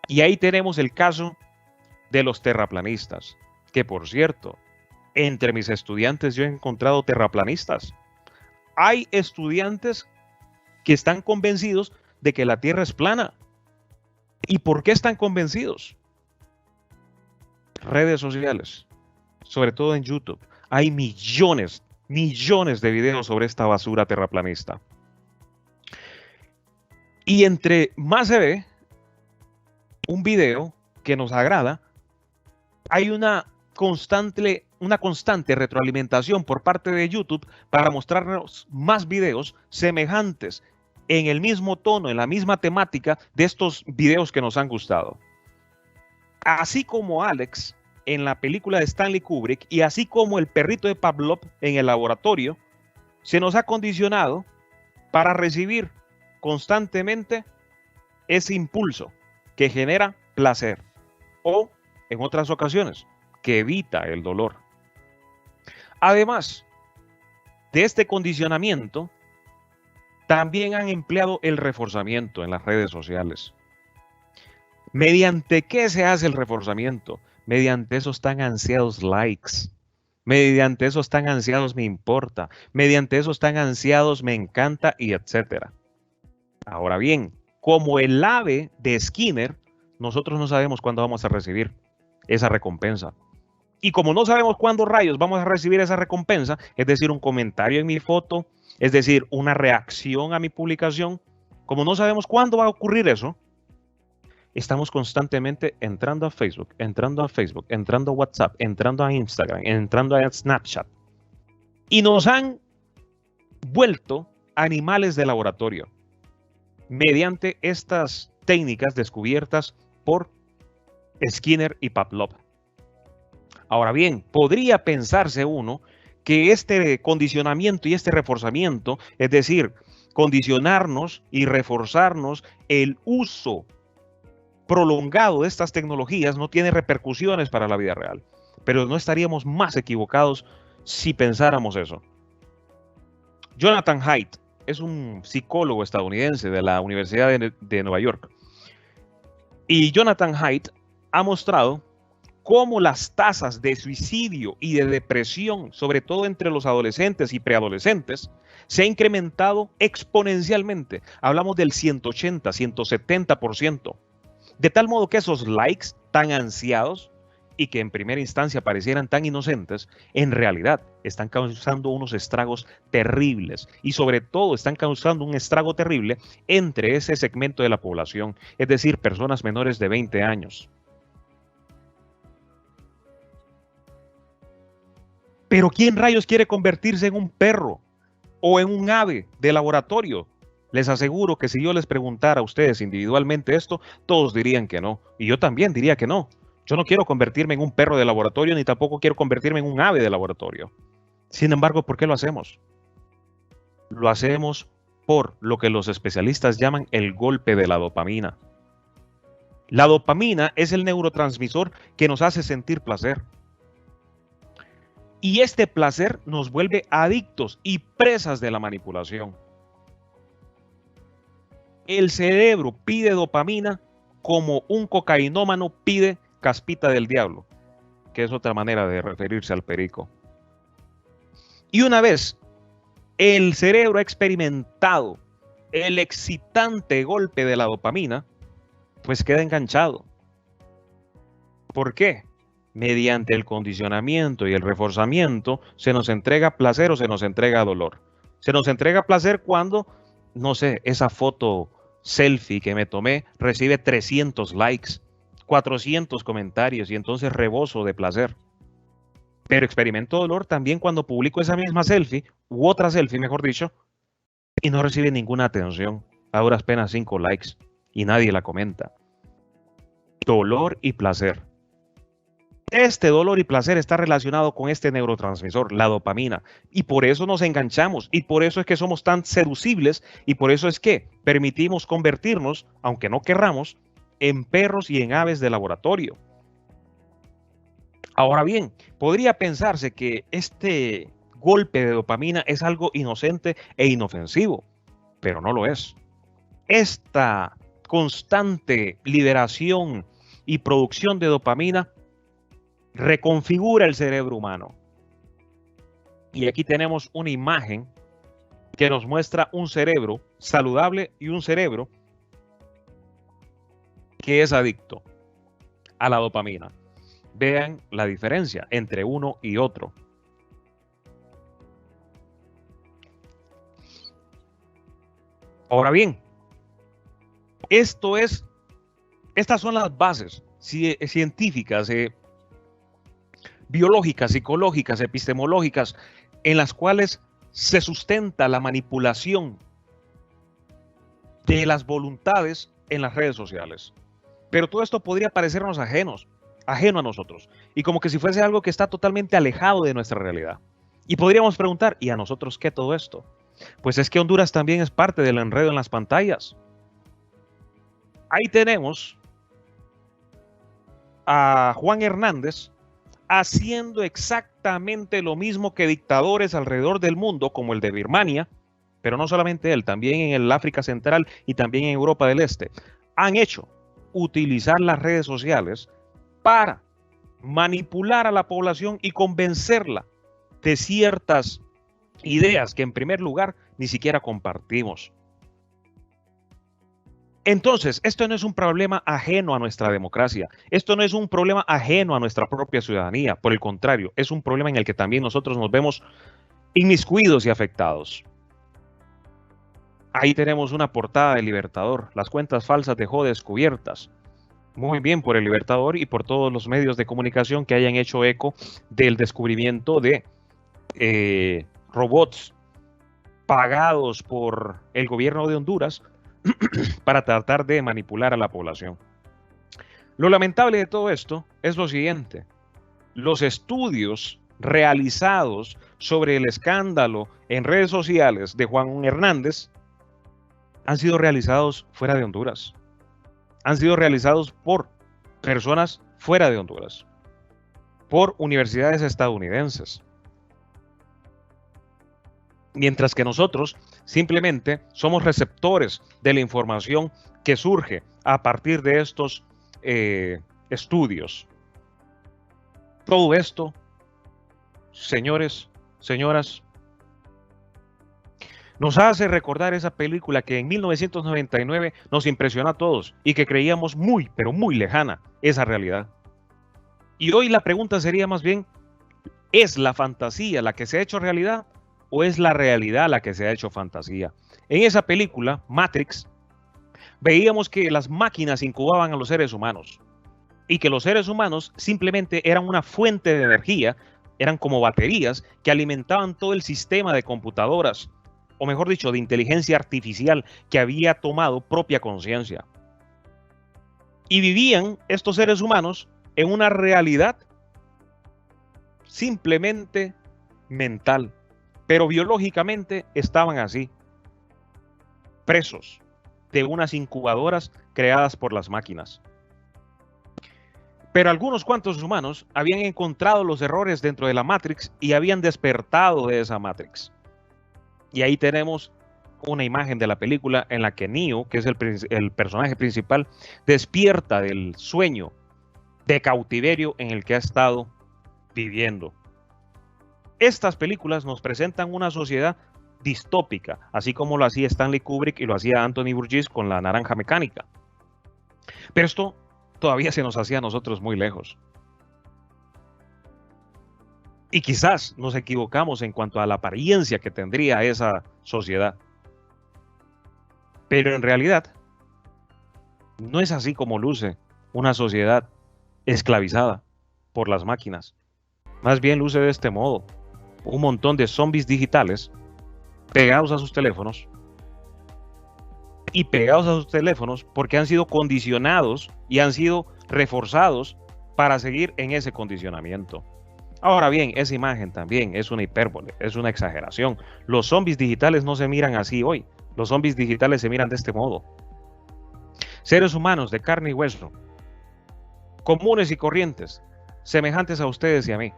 Y ahí tenemos el caso de los terraplanistas, que por cierto, entre mis estudiantes yo he encontrado terraplanistas. Hay estudiantes que están convencidos de que la Tierra es plana. ¿Y por qué están convencidos? Redes sociales, sobre todo en YouTube. Hay millones de videos sobre esta basura terraplanista. Y entre más se ve un video que nos agrada, hay una constante retroalimentación por parte de YouTube para mostrarnos más videos semejantes en el mismo tono, en la misma temática de estos videos que nos han gustado. Así como Alex en la película de Stanley Kubrick y así como el perrito de Pavlov en el laboratorio, se nos ha condicionado para recibir constantemente ese impulso que genera placer o, en otras ocasiones, que evita el dolor. Además de este condicionamiento, también han empleado el reforzamiento en las redes sociales. ¿Mediante qué se hace el reforzamiento? Mediante esos tan ansiados likes, mediante esos tan ansiados me importa, mediante esos tan ansiados me encanta y etcétera. Ahora bien, como el ave de Skinner, nosotros no sabemos cuándo vamos a recibir esa recompensa. Y como no sabemos cuándo rayos vamos a recibir esa recompensa, es decir, un comentario en mi foto, es decir, una reacción a mi publicación, como no sabemos cuándo va a ocurrir eso, estamos constantemente entrando a Facebook, entrando a WhatsApp, entrando a Instagram, entrando a Snapchat. Y nos han vuelto animales de laboratorio mediante estas técnicas descubiertas por Skinner y Pavlov. Ahora bien, podría pensarse uno que este condicionamiento y este reforzamiento, es decir, condicionarnos y reforzarnos el uso prolongado de estas tecnologías no tiene repercusiones para la vida real. Pero no estaríamos más equivocados si pensáramos eso. Jonathan Haidt es un psicólogo estadounidense de la Universidad de Nueva York. Y Jonathan Haidt ha mostrado cómo las tasas de suicidio y de depresión, sobre todo entre los adolescentes y preadolescentes, se ha incrementado exponencialmente. Hablamos del 180, 170%. De tal modo que esos likes tan ansiados y que en primera instancia parecieran tan inocentes, en realidad están causando unos estragos terribles y sobre todo están causando un estrago terrible entre ese segmento de la población, es decir, personas menores de 20 años. Pero ¿quién rayos quiere convertirse en un perro o en un ave de laboratorio? Les aseguro que si yo les preguntara a ustedes individualmente esto, todos dirían que no. Y yo también diría que no. Yo no quiero convertirme en un perro de laboratorio, ni tampoco quiero convertirme en un ave de laboratorio. Sin embargo, ¿por qué lo hacemos? Lo hacemos por lo que los especialistas llaman el golpe de la dopamina. La dopamina es el neurotransmisor que nos hace sentir placer. Y este placer nos vuelve adictos y presas de la manipulación. El cerebro pide dopamina como un cocainómano pide caspita del diablo, que es otra manera de referirse al perico. Y una vez el cerebro ha experimentado el excitante golpe de la dopamina, pues queda enganchado. ¿Por qué? Mediante el condicionamiento y el reforzamiento se nos entrega placer o se nos entrega dolor. Se nos entrega placer cuando, no sé, esa foto selfie que me tomé recibe 300 likes, 400 comentarios y entonces rebozo de placer. Pero experimento dolor también cuando publico esa misma selfie, u otra selfie mejor dicho, y no recibe ninguna atención, a duras penas 5 likes y nadie la comenta. Dolor y placer. Este dolor y placer está relacionado con este neurotransmisor, la dopamina, y por eso nos enganchamos, y por eso es que somos tan seducibles, y por eso es que permitimos convertirnos, aunque no querramos, en perros y en aves de laboratorio. Ahora bien, podría pensarse que este golpe de dopamina es algo inocente e inofensivo, pero no lo es. Esta constante liberación y producción de dopamina reconfigura el cerebro humano. Y aquí tenemos una imagen que nos muestra un cerebro saludable y un cerebro que es adicto a la dopamina. Vean la diferencia entre uno y otro. Ahora bien, estas son las bases científicas, biológicas, psicológicas, epistemológicas, en las cuales se sustenta la manipulación de las voluntades en las redes sociales. Pero todo esto podría parecernos ajeno a nosotros, y como que si fuese algo que está totalmente alejado de nuestra realidad. Y podríamos preguntar, ¿y a nosotros qué todo esto? Pues es que Honduras también es parte del enredo en las pantallas. Ahí tenemos a Juan Hernández haciendo exactamente lo mismo que dictadores alrededor del mundo, como el de Birmania, pero no solamente él, también en el África Central y también en Europa del Este, han hecho utilizar las redes sociales para manipular a la población y convencerla de ciertas ideas que en primer lugar ni siquiera compartimos. Entonces, esto no es un problema ajeno a nuestra democracia, esto no es un problema ajeno a nuestra propia ciudadanía, por el contrario, es un problema en el que también nosotros nos vemos inmiscuidos y afectados. Ahí tenemos una portada del Libertador, las cuentas falsas dejó descubiertas. Muy bien por el Libertador y por todos los medios de comunicación que hayan hecho eco del descubrimiento de robots pagados por el gobierno de Honduras para tratar de manipular a la población. Lo lamentable de todo esto es lo siguiente: los estudios realizados sobre el escándalo en redes sociales de Juan Hernández han sido realizados fuera de Honduras. Han sido realizados por personas fuera de Honduras, por universidades estadounidenses. Mientras que nosotros simplemente somos receptores de la información que surge a partir de estos estudios. Todo esto, señores, señoras, nos hace recordar esa película que en 1999 nos impresionó a todos y que creíamos muy, pero muy lejana esa realidad. Y hoy la pregunta sería más bien, ¿es la fantasía la que se ha hecho realidad o es la realidad la que se ha hecho fantasía? En esa película, Matrix, veíamos que las máquinas incubaban a los seres humanos y que los seres humanos simplemente eran una fuente de energía, eran como baterías que alimentaban todo el sistema de computadoras, o mejor dicho, de inteligencia artificial que había tomado propia conciencia. Y vivían estos seres humanos en una realidad simplemente mental, pero biológicamente estaban así, presos de unas incubadoras creadas por las máquinas. Pero algunos cuantos humanos habían encontrado los errores dentro de la Matrix y habían despertado de esa Matrix. Y ahí tenemos una imagen de la película en la que Neo, que es el personaje principal, despierta del sueño de cautiverio en el que ha estado viviendo. Estas películas nos presentan una sociedad distópica, así como lo hacía Stanley Kubrick y lo hacía Anthony Burgess con La Naranja Mecánica. Pero esto todavía se nos hacía a nosotros muy lejos. Y quizás nos equivocamos en cuanto a la apariencia que tendría esa sociedad. Pero en realidad, no es así como luce una sociedad esclavizada por las máquinas. Más bien luce de este modo: un montón de zombies digitales pegados a sus teléfonos, y pegados a sus teléfonos porque han sido condicionados y han sido reforzados para seguir en ese condicionamiento. Ahora bien, esa imagen también es una hipérbole, es una exageración. Los zombies digitales no se miran así hoy. Los zombies digitales se miran de este modo: seres humanos de carne y hueso, comunes y corrientes, semejantes a ustedes y a mí,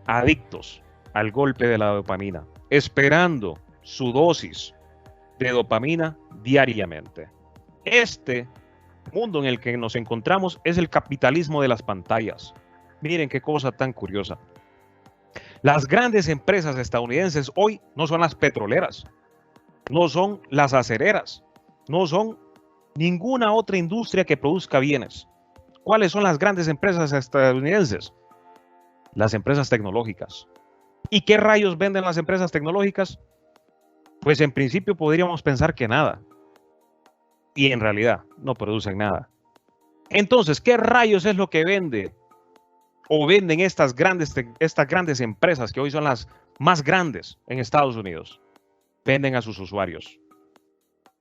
adictos al golpe de la dopamina, esperando su dosis de dopamina diariamente. Este mundo en el que nos encontramos es el capitalismo de las pantallas. Miren qué cosa tan curiosa. Las grandes empresas estadounidenses hoy no son las petroleras, no son las acereras, no son ninguna otra industria que produzca bienes. ¿Cuáles son las grandes empresas estadounidenses? Las empresas tecnológicas. ¿Y qué rayos venden las empresas tecnológicas? Pues en principio podríamos pensar que nada. Y en realidad no producen nada. Entonces, ¿qué rayos es lo que vende o venden estas grandes empresas que hoy son las más grandes en Estados Unidos? Venden a sus usuarios.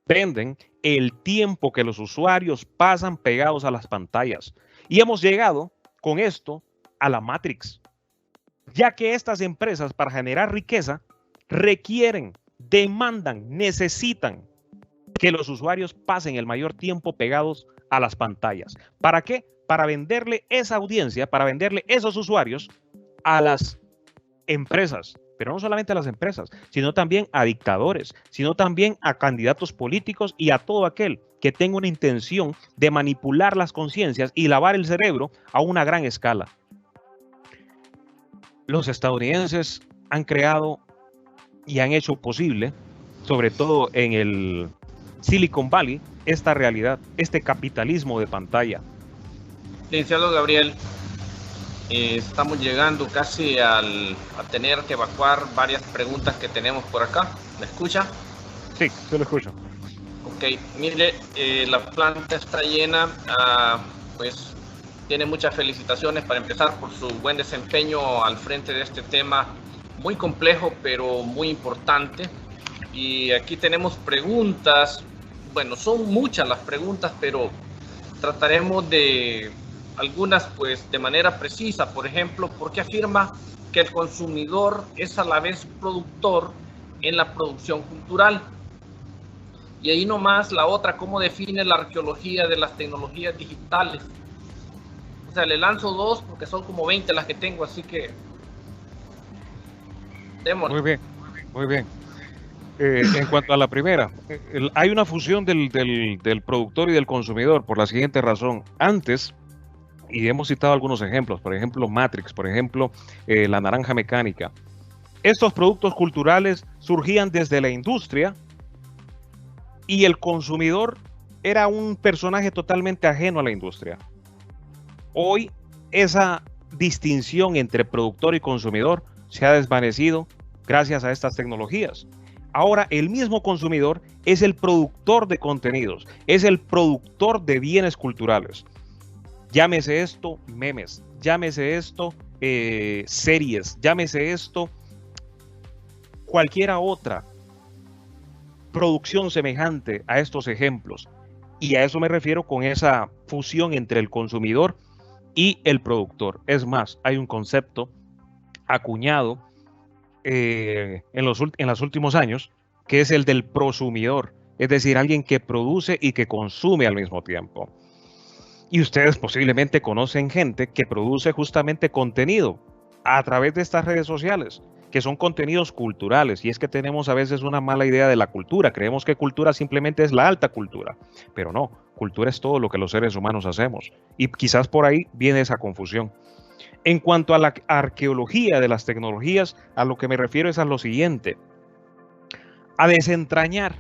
Venden el tiempo que los usuarios pasan pegados a las pantallas. Y hemos llegado con esto a la Matrix, ya que estas empresas, para generar riqueza, requieren, demandan, necesitan que los usuarios pasen el mayor tiempo pegados a las pantallas. ¿Para qué? Para venderle esa audiencia, para venderle esos usuarios a las empresas, pero no solamente a las empresas, sino también a dictadores, sino también a candidatos políticos y a todo aquel que tenga una intención de manipular las conciencias y lavar el cerebro a una gran escala. Los estadounidenses han creado y han hecho posible, sobre todo en el Silicon Valley, esta realidad, este capitalismo de pantalla. Licenciado Gabriel, estamos llegando casi a tener que evacuar varias preguntas que tenemos por acá. ¿Me escucha? Sí, yo lo escucho. Ok, mire, la planta está llena, pues tiene muchas felicitaciones para empezar por su buen desempeño al frente de este tema muy complejo pero muy importante. Y aquí tenemos preguntas, bueno, son muchas las preguntas, pero trataremos de algunas pues de manera precisa. Por ejemplo, ¿por qué afirma que el consumidor es a la vez productor en la producción cultural? Y ahí nomás la otra, ¿cómo define la arqueología de las tecnologías digitales? O sea, le lanzo dos porque son como 20 las que tengo, así que démosle. Muy bien, muy bien. En cuanto a la primera, hay una fusión del productor y del consumidor por la siguiente razón. Antes, y hemos citado algunos ejemplos, por ejemplo Matrix, por ejemplo la naranja mecánica. Estos productos culturales surgían desde la industria y el consumidor era un personaje totalmente ajeno a la industria. Hoy esa distinción entre productor y consumidor se ha desvanecido gracias a estas tecnologías. Ahora el mismo consumidor es el productor de contenidos, es el productor de bienes culturales. Llámese esto memes, llámese esto series, llámese esto cualquiera otra producción semejante a estos ejemplos. Y a eso me refiero con esa fusión entre el consumidor y el productor. Es más, hay un concepto acuñado en los últimos años que es el del prosumidor, es decir, alguien que produce y que consume al mismo tiempo. Y ustedes posiblemente conocen gente que produce justamente contenido a través de estas redes sociales, que son contenidos culturales. Y es que tenemos a veces una mala idea de la cultura. Creemos que cultura simplemente es la alta cultura, pero no, cultura es todo lo que los seres humanos hacemos. Y quizás por ahí viene esa confusión. En cuanto a la arqueología de las tecnologías, a lo que me refiero es a lo siguiente: a desentrañar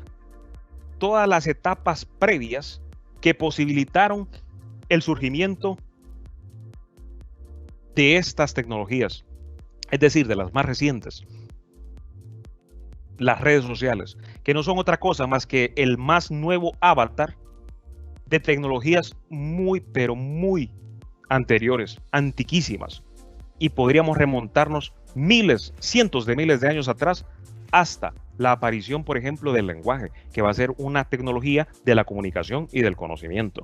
todas las etapas previas que posibilitaron el surgimiento de estas tecnologías, es decir, de las más recientes, las redes sociales, que no son otra cosa más que el más nuevo avatar de tecnologías muy, pero muy anteriores, antiquísimas, y podríamos remontarnos miles, cientos de miles de años atrás hasta la aparición, por ejemplo, del lenguaje, que va a ser una tecnología de la comunicación y del conocimiento.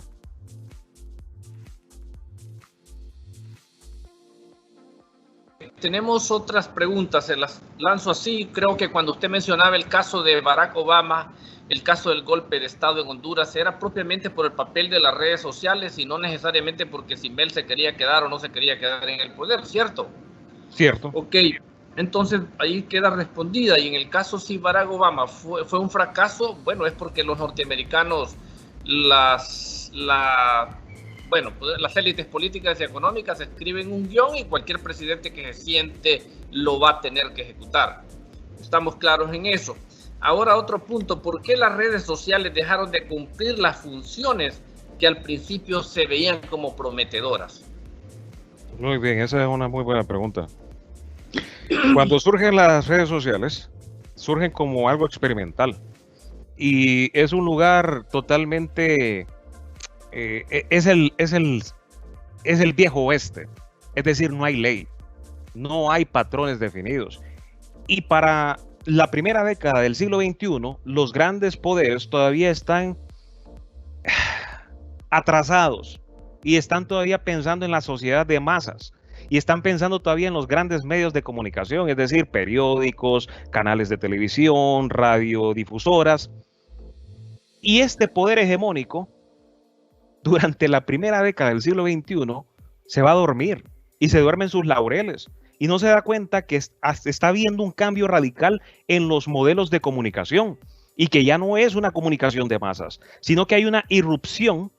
Tenemos otras preguntas, se las lanzo así. Creo que cuando usted mencionaba el caso de Barack Obama, el caso del golpe de Estado en Honduras era propiamente por el papel de las redes sociales y no necesariamente porque Simbel se quería quedar o no se quería quedar en el poder, ¿cierto? Cierto. Ok, entonces ahí queda respondida. Y en el caso si Barack Obama fue un fracaso, bueno, es porque los norteamericanos, las élites políticas y económicas escriben un guión y cualquier presidente que se siente lo va a tener que ejecutar. Estamos claros en eso. Ahora otro punto, ¿por qué las redes sociales dejaron de cumplir las funciones que al principio se veían como prometedoras? Muy bien, esa es una muy buena pregunta. Cuando surgen las redes sociales, surgen como algo experimental y es un lugar totalmente, es el viejo oeste, es decir, no hay ley, no hay patrones definidos. Y para la primera década del siglo XXI, los grandes poderes todavía están atrasados y están todavía pensando en la sociedad de masas y están pensando todavía en los grandes medios de comunicación, es decir, periódicos, canales de televisión, radiodifusoras. Y este poder hegemónico, durante la primera década del siglo XXI, se va a dormir y se duerme en sus laureles. Y no se da cuenta que está habiendo un cambio radical en los modelos de comunicación y que ya no es una comunicación de masas, sino que hay una irrupción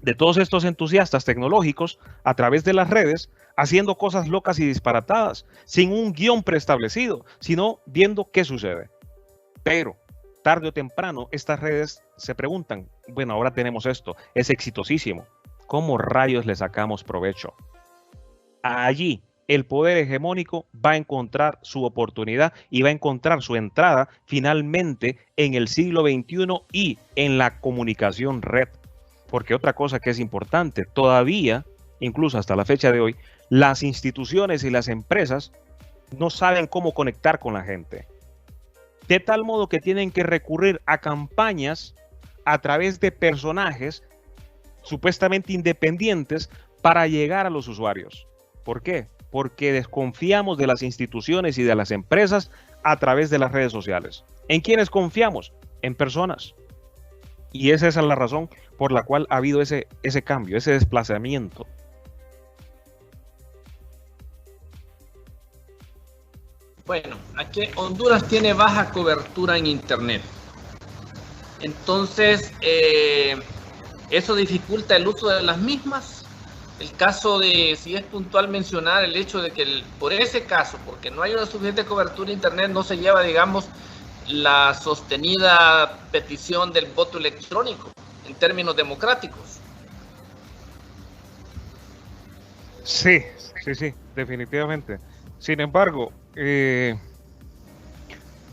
de todos estos entusiastas tecnológicos a través de las redes, haciendo cosas locas y disparatadas, sin un guión preestablecido, sino viendo qué sucede. Pero, tarde o temprano, estas redes se preguntan, bueno, ahora tenemos esto, es exitosísimo, ¿cómo rayos le sacamos provecho? Allí, el poder hegemónico va a encontrar su oportunidad y va a encontrar su entrada finalmente en el siglo XXI y en la comunicación red. Porque otra cosa que es importante, todavía, incluso hasta la fecha de hoy, las instituciones y las empresas no saben cómo conectar con la gente. De tal modo que tienen que recurrir a campañas a través de personajes supuestamente independientes para llegar a los usuarios. ¿Por qué? Porque desconfiamos de las instituciones y de las empresas a través de las redes sociales. ¿En quiénes confiamos? En personas. Y esa es la razón por la cual ha habido ese cambio, ese desplazamiento. Bueno, aquí Honduras tiene baja cobertura en Internet. Entonces, eso dificulta el uso de las mismas. El caso de, si es puntual mencionar el hecho de que por ese caso, porque no hay una suficiente cobertura de Internet, no se lleva, digamos, la sostenida petición del voto electrónico en términos democráticos. Sí, definitivamente. Sin embargo,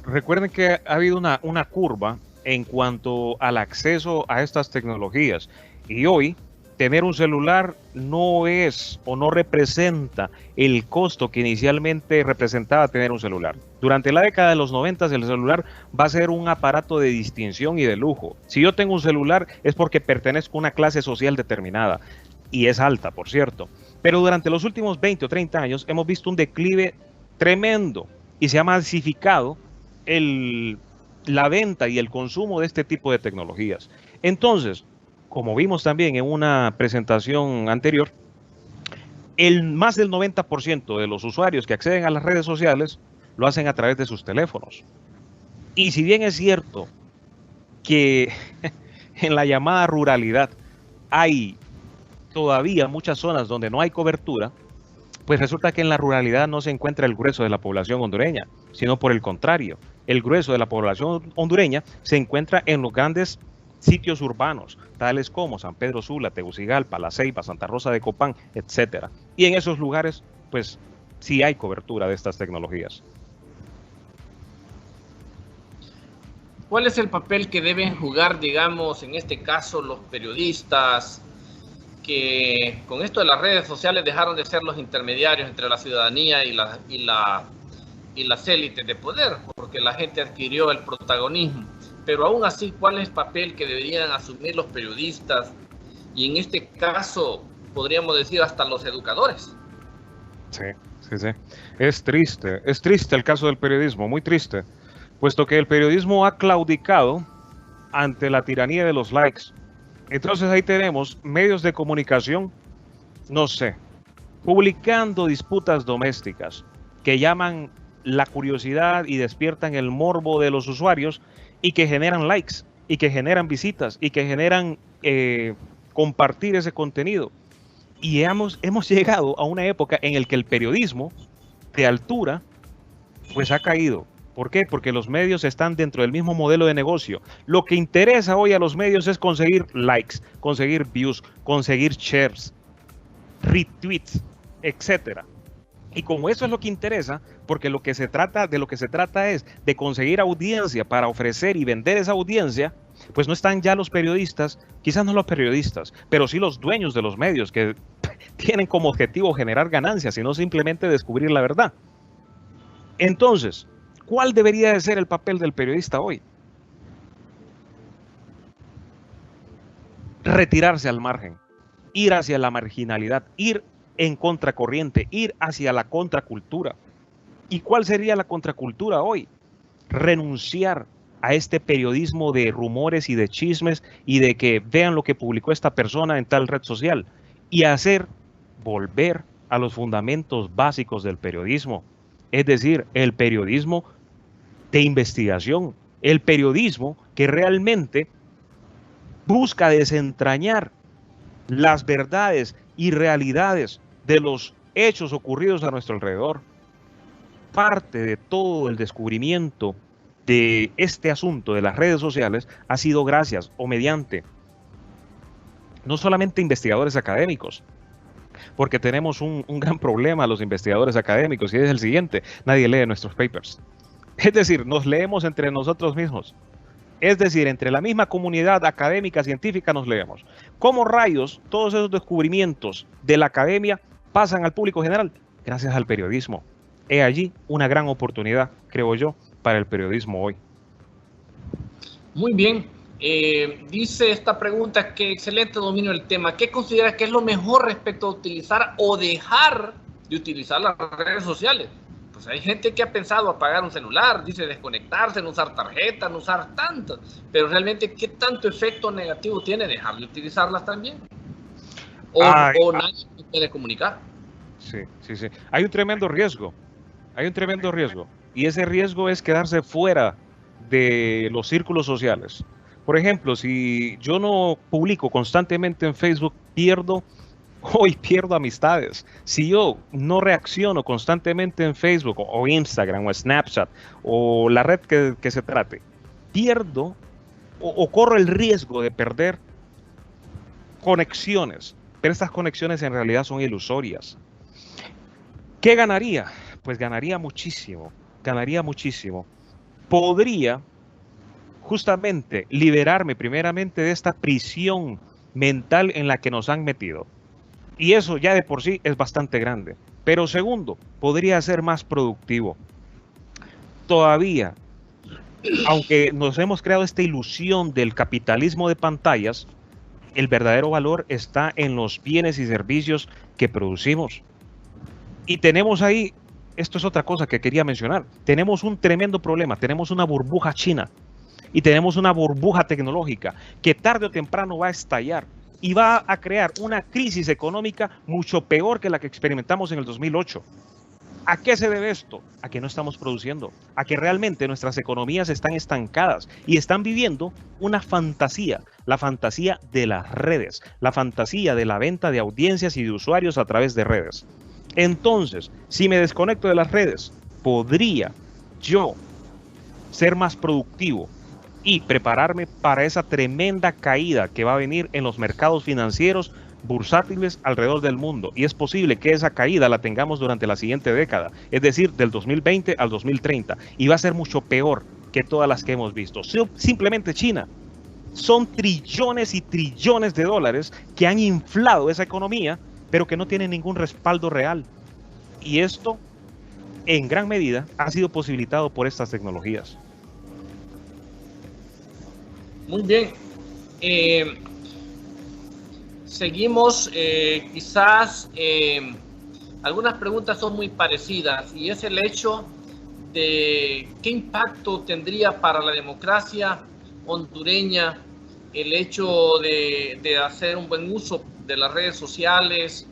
recuerden que ha habido una curva en cuanto al acceso a estas tecnologías y hoy tener un celular no es o no representa el costo que inicialmente representaba tener un celular. Durante la década de los 90 el celular va a ser un aparato de distinción y de lujo. Si yo tengo un celular es porque pertenezco a una clase social determinada y es alta, por cierto. Pero durante los últimos 20 o 30 años hemos visto un declive tremendo y se ha masificado la venta y el consumo de este tipo de tecnologías. Entonces, como vimos también en una presentación anterior, más del 90% de los usuarios que acceden a las redes sociales lo hacen a través de sus teléfonos. Y si bien es cierto que en la llamada ruralidad hay todavía muchas zonas donde no hay cobertura, pues resulta que en la ruralidad no se encuentra el grueso de la población hondureña, sino por el contrario, el grueso de la población hondureña se encuentra en los grandes sitios urbanos, tales como San Pedro Sula, Tegucigalpa, La Ceiba, Santa Rosa de Copán, etcétera. Y en esos lugares, pues, sí hay cobertura de estas tecnologías. ¿Cuál es el papel que deben jugar, digamos, en este caso, los periodistas que con esto de las redes sociales dejaron de ser los intermediarios entre la ciudadanía y las élites de poder, porque la gente adquirió el protagonismo? Pero aún así, ¿cuál es el papel que deberían asumir los periodistas? Y en este caso, podríamos decir hasta los educadores. Sí. Es triste el caso del periodismo, muy triste, puesto que el periodismo ha claudicado ante la tiranía de los likes. Entonces ahí tenemos medios de comunicación, no sé, publicando disputas domésticas que llaman la curiosidad y despiertan el morbo de los usuarios y que generan likes y que generan visitas y que generan compartir ese contenido. Y hemos llegado a una época en la que el periodismo de altura pues ha caído. ¿Por qué? Porque los medios están dentro del mismo modelo de negocio. Lo que interesa hoy a los medios es conseguir likes, conseguir views, conseguir shares, retweets, etcétera. Y como eso es lo que interesa, porque de lo que se trata es de conseguir audiencia para ofrecer y vender esa audiencia, pues no están ya los periodistas, quizás no los periodistas, pero sí los dueños de los medios que tienen como objetivo generar ganancias y no simplemente descubrir la verdad. Entonces, ¿cuál debería de ser el papel del periodista hoy? Retirarse al margen, ir hacia la marginalidad, ir en contracorriente, ir hacia la contracultura. ¿Y cuál sería la contracultura hoy? Renunciar a este periodismo de rumores y de chismes y de que vean lo que publicó esta persona en tal red social y volver a los fundamentos básicos del periodismo, es decir, el periodismo de investigación, el periodismo que realmente busca desentrañar las verdades y realidades de los hechos ocurridos a nuestro alrededor. Parte de todo el descubrimiento de este asunto de las redes sociales ha sido gracias o mediante no solamente investigadores académicos, porque tenemos un gran problema los investigadores académicos y es el siguiente: nadie lee nuestros papers. Es decir, nos leemos entre nosotros mismos. Es decir, entre la misma comunidad académica científica nos leemos. ¿Cómo rayos todos esos descubrimientos de la academia pasan al público general? Gracias al periodismo. He allí una gran oportunidad, creo yo, para el periodismo hoy. Muy bien. Dice esta pregunta que excelente dominio del tema. ¿Qué considera que es lo mejor respecto a utilizar o dejar de utilizar las redes sociales? Pues hay gente que ha pensado apagar un celular, dice desconectarse, no usar tarjeta, no usar tanto, pero realmente ¿qué tanto efecto negativo tiene dejar de utilizarlas también? O nadie puede comunicar. Sí. Hay un tremendo riesgo, y ese riesgo es quedarse fuera de los círculos sociales. Por ejemplo, si yo no publico constantemente en Facebook, pierdo amistades. Si yo no reacciono constantemente en Facebook o Instagram o Snapchat o la red que se trate, pierdo o corro el riesgo de perder conexiones, pero estas conexiones en realidad son ilusorias. ¿Qué ganaría? Pues ganaría muchísimo. Podría justamente liberarme primeramente de esta prisión mental en la que nos han metido. Y eso ya de por sí es bastante grande. Pero segundo, podría ser más productivo. Todavía, aunque nos hemos creado esta ilusión del capitalismo de pantallas, el verdadero valor está en los bienes y servicios que producimos. Y tenemos ahí, esto es otra cosa que quería mencionar, tenemos un tremendo problema, tenemos una burbuja china y tenemos una burbuja tecnológica que tarde o temprano va a estallar. Y va a crear una crisis económica mucho peor que la que experimentamos en el 2008. ¿A qué se debe esto? A que no estamos produciendo, a que realmente nuestras economías están estancadas y están viviendo una fantasía, la fantasía de las redes, la fantasía de la venta de audiencias y de usuarios a través de redes. Entonces, si me desconecto de las redes, podría yo ser más productivo y prepararme para esa tremenda caída que va a venir en los mercados financieros bursátiles alrededor del mundo. Y es posible que esa caída la tengamos durante la siguiente década, es decir, del 2020 al 2030. Y va a ser mucho peor que todas las que hemos visto. Simplemente China. Son trillones y trillones de dólares que han inflado esa economía, pero que no tienen ningún respaldo real. Y esto, en gran medida, ha sido posibilitado por estas tecnologías. Muy bien. Seguimos, quizás algunas preguntas son muy parecidas y es el hecho de qué impacto tendría para la democracia hondureña, el hecho de hacer un buen uso de las redes sociales.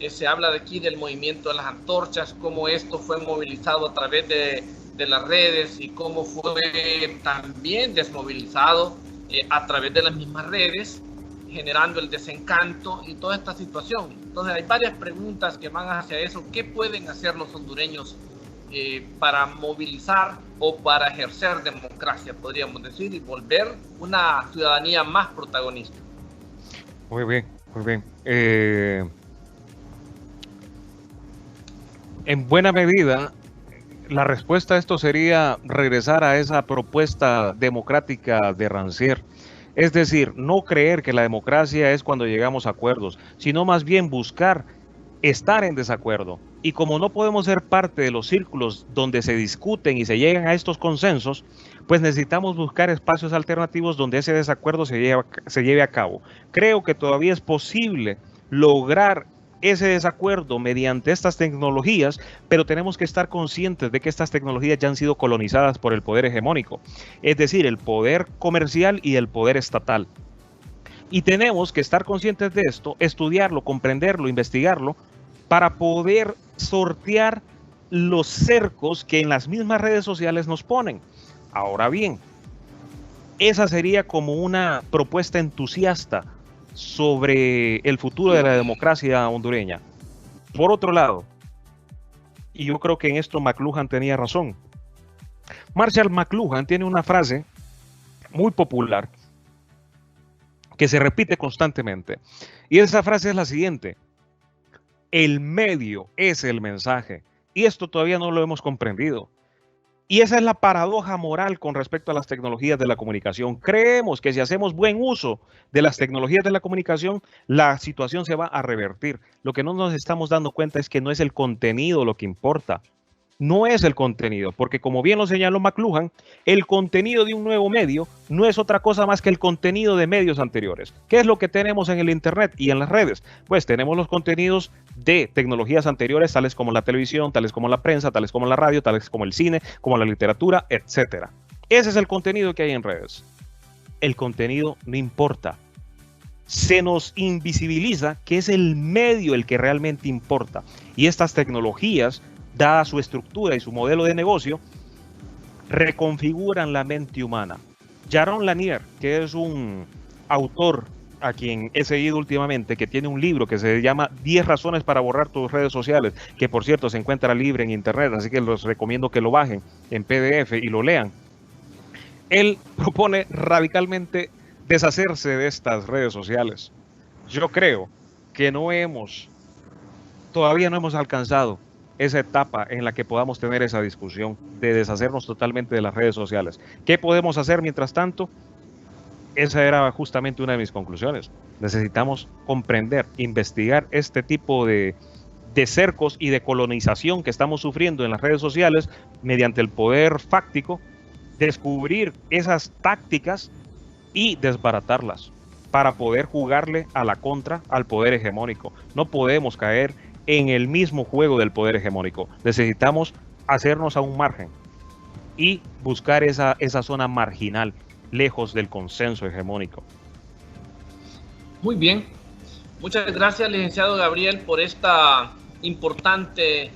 Se habla de aquí del movimiento de las antorchas, cómo esto fue movilizado a través de las redes y cómo fue también desmovilizado a través de las mismas redes, generando el desencanto y toda esta situación. Entonces hay varias preguntas que van hacia eso. ¿Qué pueden hacer los hondureños para movilizar o para ejercer democracia, podríamos decir, y volver una ciudadanía más protagonista? Muy bien, muy bien. En buena medida, la respuesta a esto sería regresar a esa propuesta democrática de Rancière. Es decir, no creer que la democracia es cuando llegamos a acuerdos, sino más bien buscar estar en desacuerdo. Y como no podemos ser parte de los círculos donde se discuten y se llegan a estos consensos, pues necesitamos buscar espacios alternativos donde ese desacuerdo se lleve a cabo. Creo que todavía es posible lograr ese desacuerdo mediante estas tecnologías, pero tenemos que estar conscientes de que estas tecnologías ya han sido colonizadas por el poder hegemónico, es decir, el poder comercial y el poder estatal. Y tenemos que estar conscientes de esto, estudiarlo, comprenderlo, investigarlo, para poder sortear los cercos que en las mismas redes sociales nos ponen. Ahora bien, esa sería como una propuesta entusiasta sobre el futuro de la democracia hondureña. Por otro lado, y yo creo que en esto McLuhan tenía razón, Marshall McLuhan tiene una frase muy popular que se repite constantemente, y esa frase es la siguiente: el medio es el mensaje, y esto todavía no lo hemos comprendido. Y esa es la paradoja moral con respecto a las tecnologías de la comunicación. Creemos que si hacemos buen uso de las tecnologías de la comunicación, la situación se va a revertir. Lo que no nos estamos dando cuenta es que no es el contenido lo que importa. No es el contenido, porque como bien lo señaló McLuhan, el contenido de un nuevo medio no es otra cosa más que el contenido de medios anteriores. ¿Qué es lo que tenemos en el Internet y en las redes? Pues tenemos los contenidos de tecnologías anteriores, tales como la televisión, tales como la prensa, tales como la radio, tales como el cine, como la literatura, etc. Ese es el contenido que hay en redes. El contenido no importa. Se nos invisibiliza que es el medio el que realmente importa. Y estas tecnologías, dada su estructura y su modelo de negocio, reconfiguran la mente humana. Jaron Lanier, que es un autor a quien he seguido últimamente, que tiene un libro que se llama 10 razones para borrar tus redes sociales, que por cierto se encuentra libre en internet, así que les recomiendo que lo bajen en PDF y lo lean. Él propone radicalmente deshacerse de estas redes sociales. Yo creo que todavía no hemos alcanzado esa etapa en la que podamos tener esa discusión de deshacernos totalmente de las redes sociales. ¿Qué podemos hacer mientras tanto? Esa era justamente una de mis conclusiones. Necesitamos comprender, investigar este tipo de cercos y de colonización que estamos sufriendo en las redes sociales mediante el poder fáctico, descubrir esas tácticas y desbaratarlas para poder jugarle a la contra al poder hegemónico. No podemos caer en el mismo juego del poder hegemónico. Necesitamos hacernos a un margen y buscar esa zona marginal, lejos del consenso hegemónico. Muy bien. Muchas gracias, licenciado Gabriel, por esta importante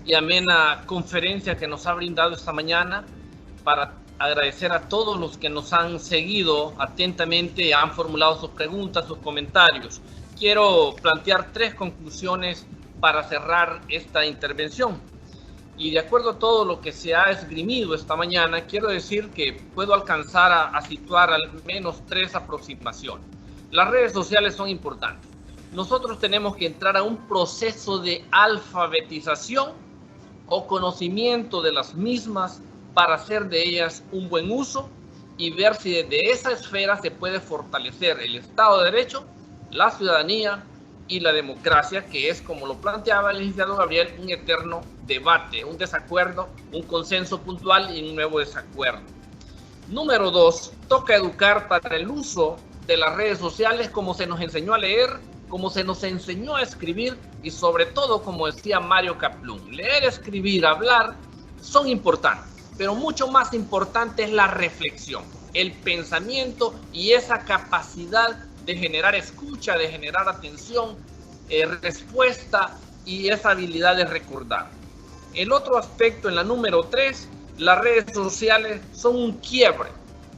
y amena conferencia que nos ha brindado esta mañana, para agradecer a todos los que nos han seguido atentamente y han formulado sus preguntas, sus comentarios. Quiero plantear 3 conclusiones para cerrar esta intervención. Y de acuerdo a todo lo que se ha esgrimido esta mañana, quiero decir que puedo alcanzar a situar al menos 3 aproximaciones. Las redes sociales son importantes. Nosotros tenemos que entrar a un proceso de alfabetización o conocimiento de las mismas para hacer de ellas un buen uso y ver si desde esa esfera se puede fortalecer el Estado de Derecho, la ciudadanía y la democracia, que es, como lo planteaba el licenciado Gabriel, un eterno debate, un desacuerdo, un consenso puntual y un nuevo desacuerdo. Número 2, toca educar para el uso de las redes sociales como se nos enseñó a leer, como se nos enseñó a escribir y sobre todo, como decía Mario Kaplun, leer, escribir, hablar son importantes, pero mucho más importante es la reflexión. el pensamiento y esa capacidad de generar escucha, de generar atención, respuesta y esa habilidad de recordar. El otro aspecto, en la número 3, las redes sociales son un quiebre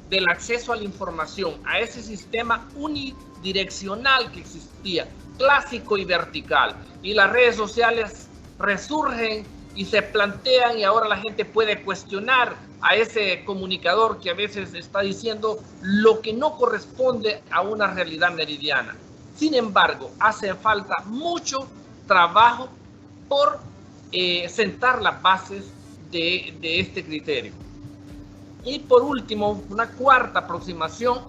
del acceso a la información, a ese sistema unidireccional que existía, clásico y vertical. Y las redes sociales resurgen y se plantean, y ahora la gente puede cuestionar a ese comunicador que a veces está diciendo lo que no corresponde a una realidad meridiana. Sin embargo, hace falta mucho trabajo por sentar las bases de este criterio. Y por último, una cuarta aproximación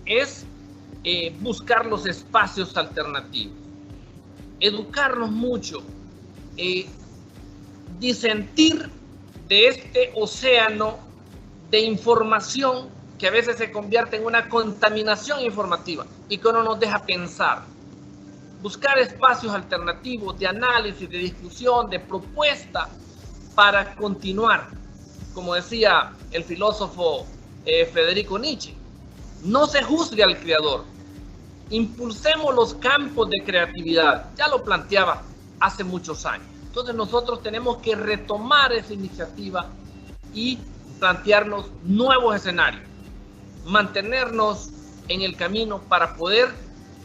es buscar los espacios alternativos, educarnos mucho, disentir de este océano de información que a veces se convierte en una contaminación informativa y que no nos deja pensar. Buscar espacios alternativos de análisis, de discusión, de propuesta para continuar. Como decía el filósofo Federico Nietzsche, no se juzgue al creador, impulsemos los campos de creatividad. Ya lo planteaba hace muchos años. Entonces nosotros tenemos que retomar esa iniciativa y plantearnos nuevos escenarios, mantenernos en el camino para poder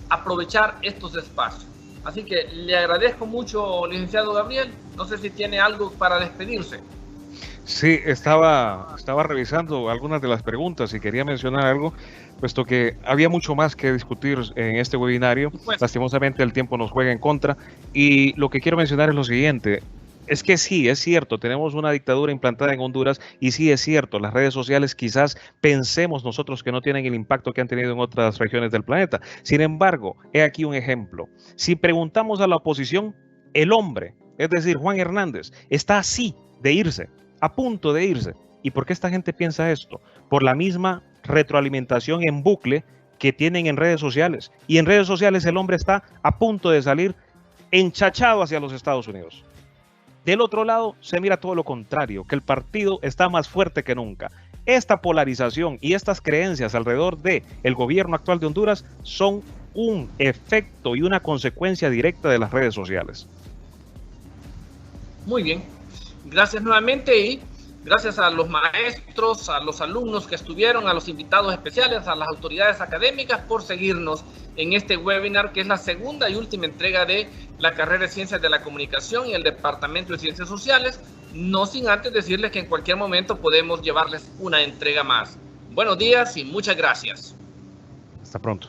aprovechar estos espacios. Así que le agradezco mucho, licenciado Gabriel. No sé si tiene algo para despedirse. Sí, estaba revisando algunas de las preguntas y quería mencionar algo, puesto que había mucho más que discutir en este webinario. Lastimosamente el tiempo nos juega en contra y lo que quiero mencionar es lo siguiente. Es que sí, es cierto, tenemos una dictadura implantada en Honduras y sí es cierto, las redes sociales quizás pensemos nosotros que no tienen el impacto que han tenido en otras regiones del planeta. Sin embargo, he aquí un ejemplo. Si preguntamos a la oposición, el hombre, es decir, Juan Hernández, está así de irse, a punto de irse. ¿Y por qué esta gente piensa esto? Por la misma retroalimentación en bucle que tienen en redes sociales. Y en redes sociales el hombre está a punto de salir enchachado hacia los Estados Unidos. Del otro lado se mira todo lo contrario, que el partido está más fuerte que nunca. Esta polarización y estas creencias alrededor del gobierno actual de Honduras son un efecto y una consecuencia directa de las redes sociales. Muy bien, gracias nuevamente y gracias a los maestros, a los alumnos que estuvieron, a los invitados especiales, a las autoridades académicas por seguirnos en este webinar que es la segunda y última entrega de la carrera de Ciencias de la Comunicación y el Departamento de Ciencias Sociales, no sin antes decirles que en cualquier momento podemos llevarles una entrega más. Buenos días y muchas gracias. Hasta pronto.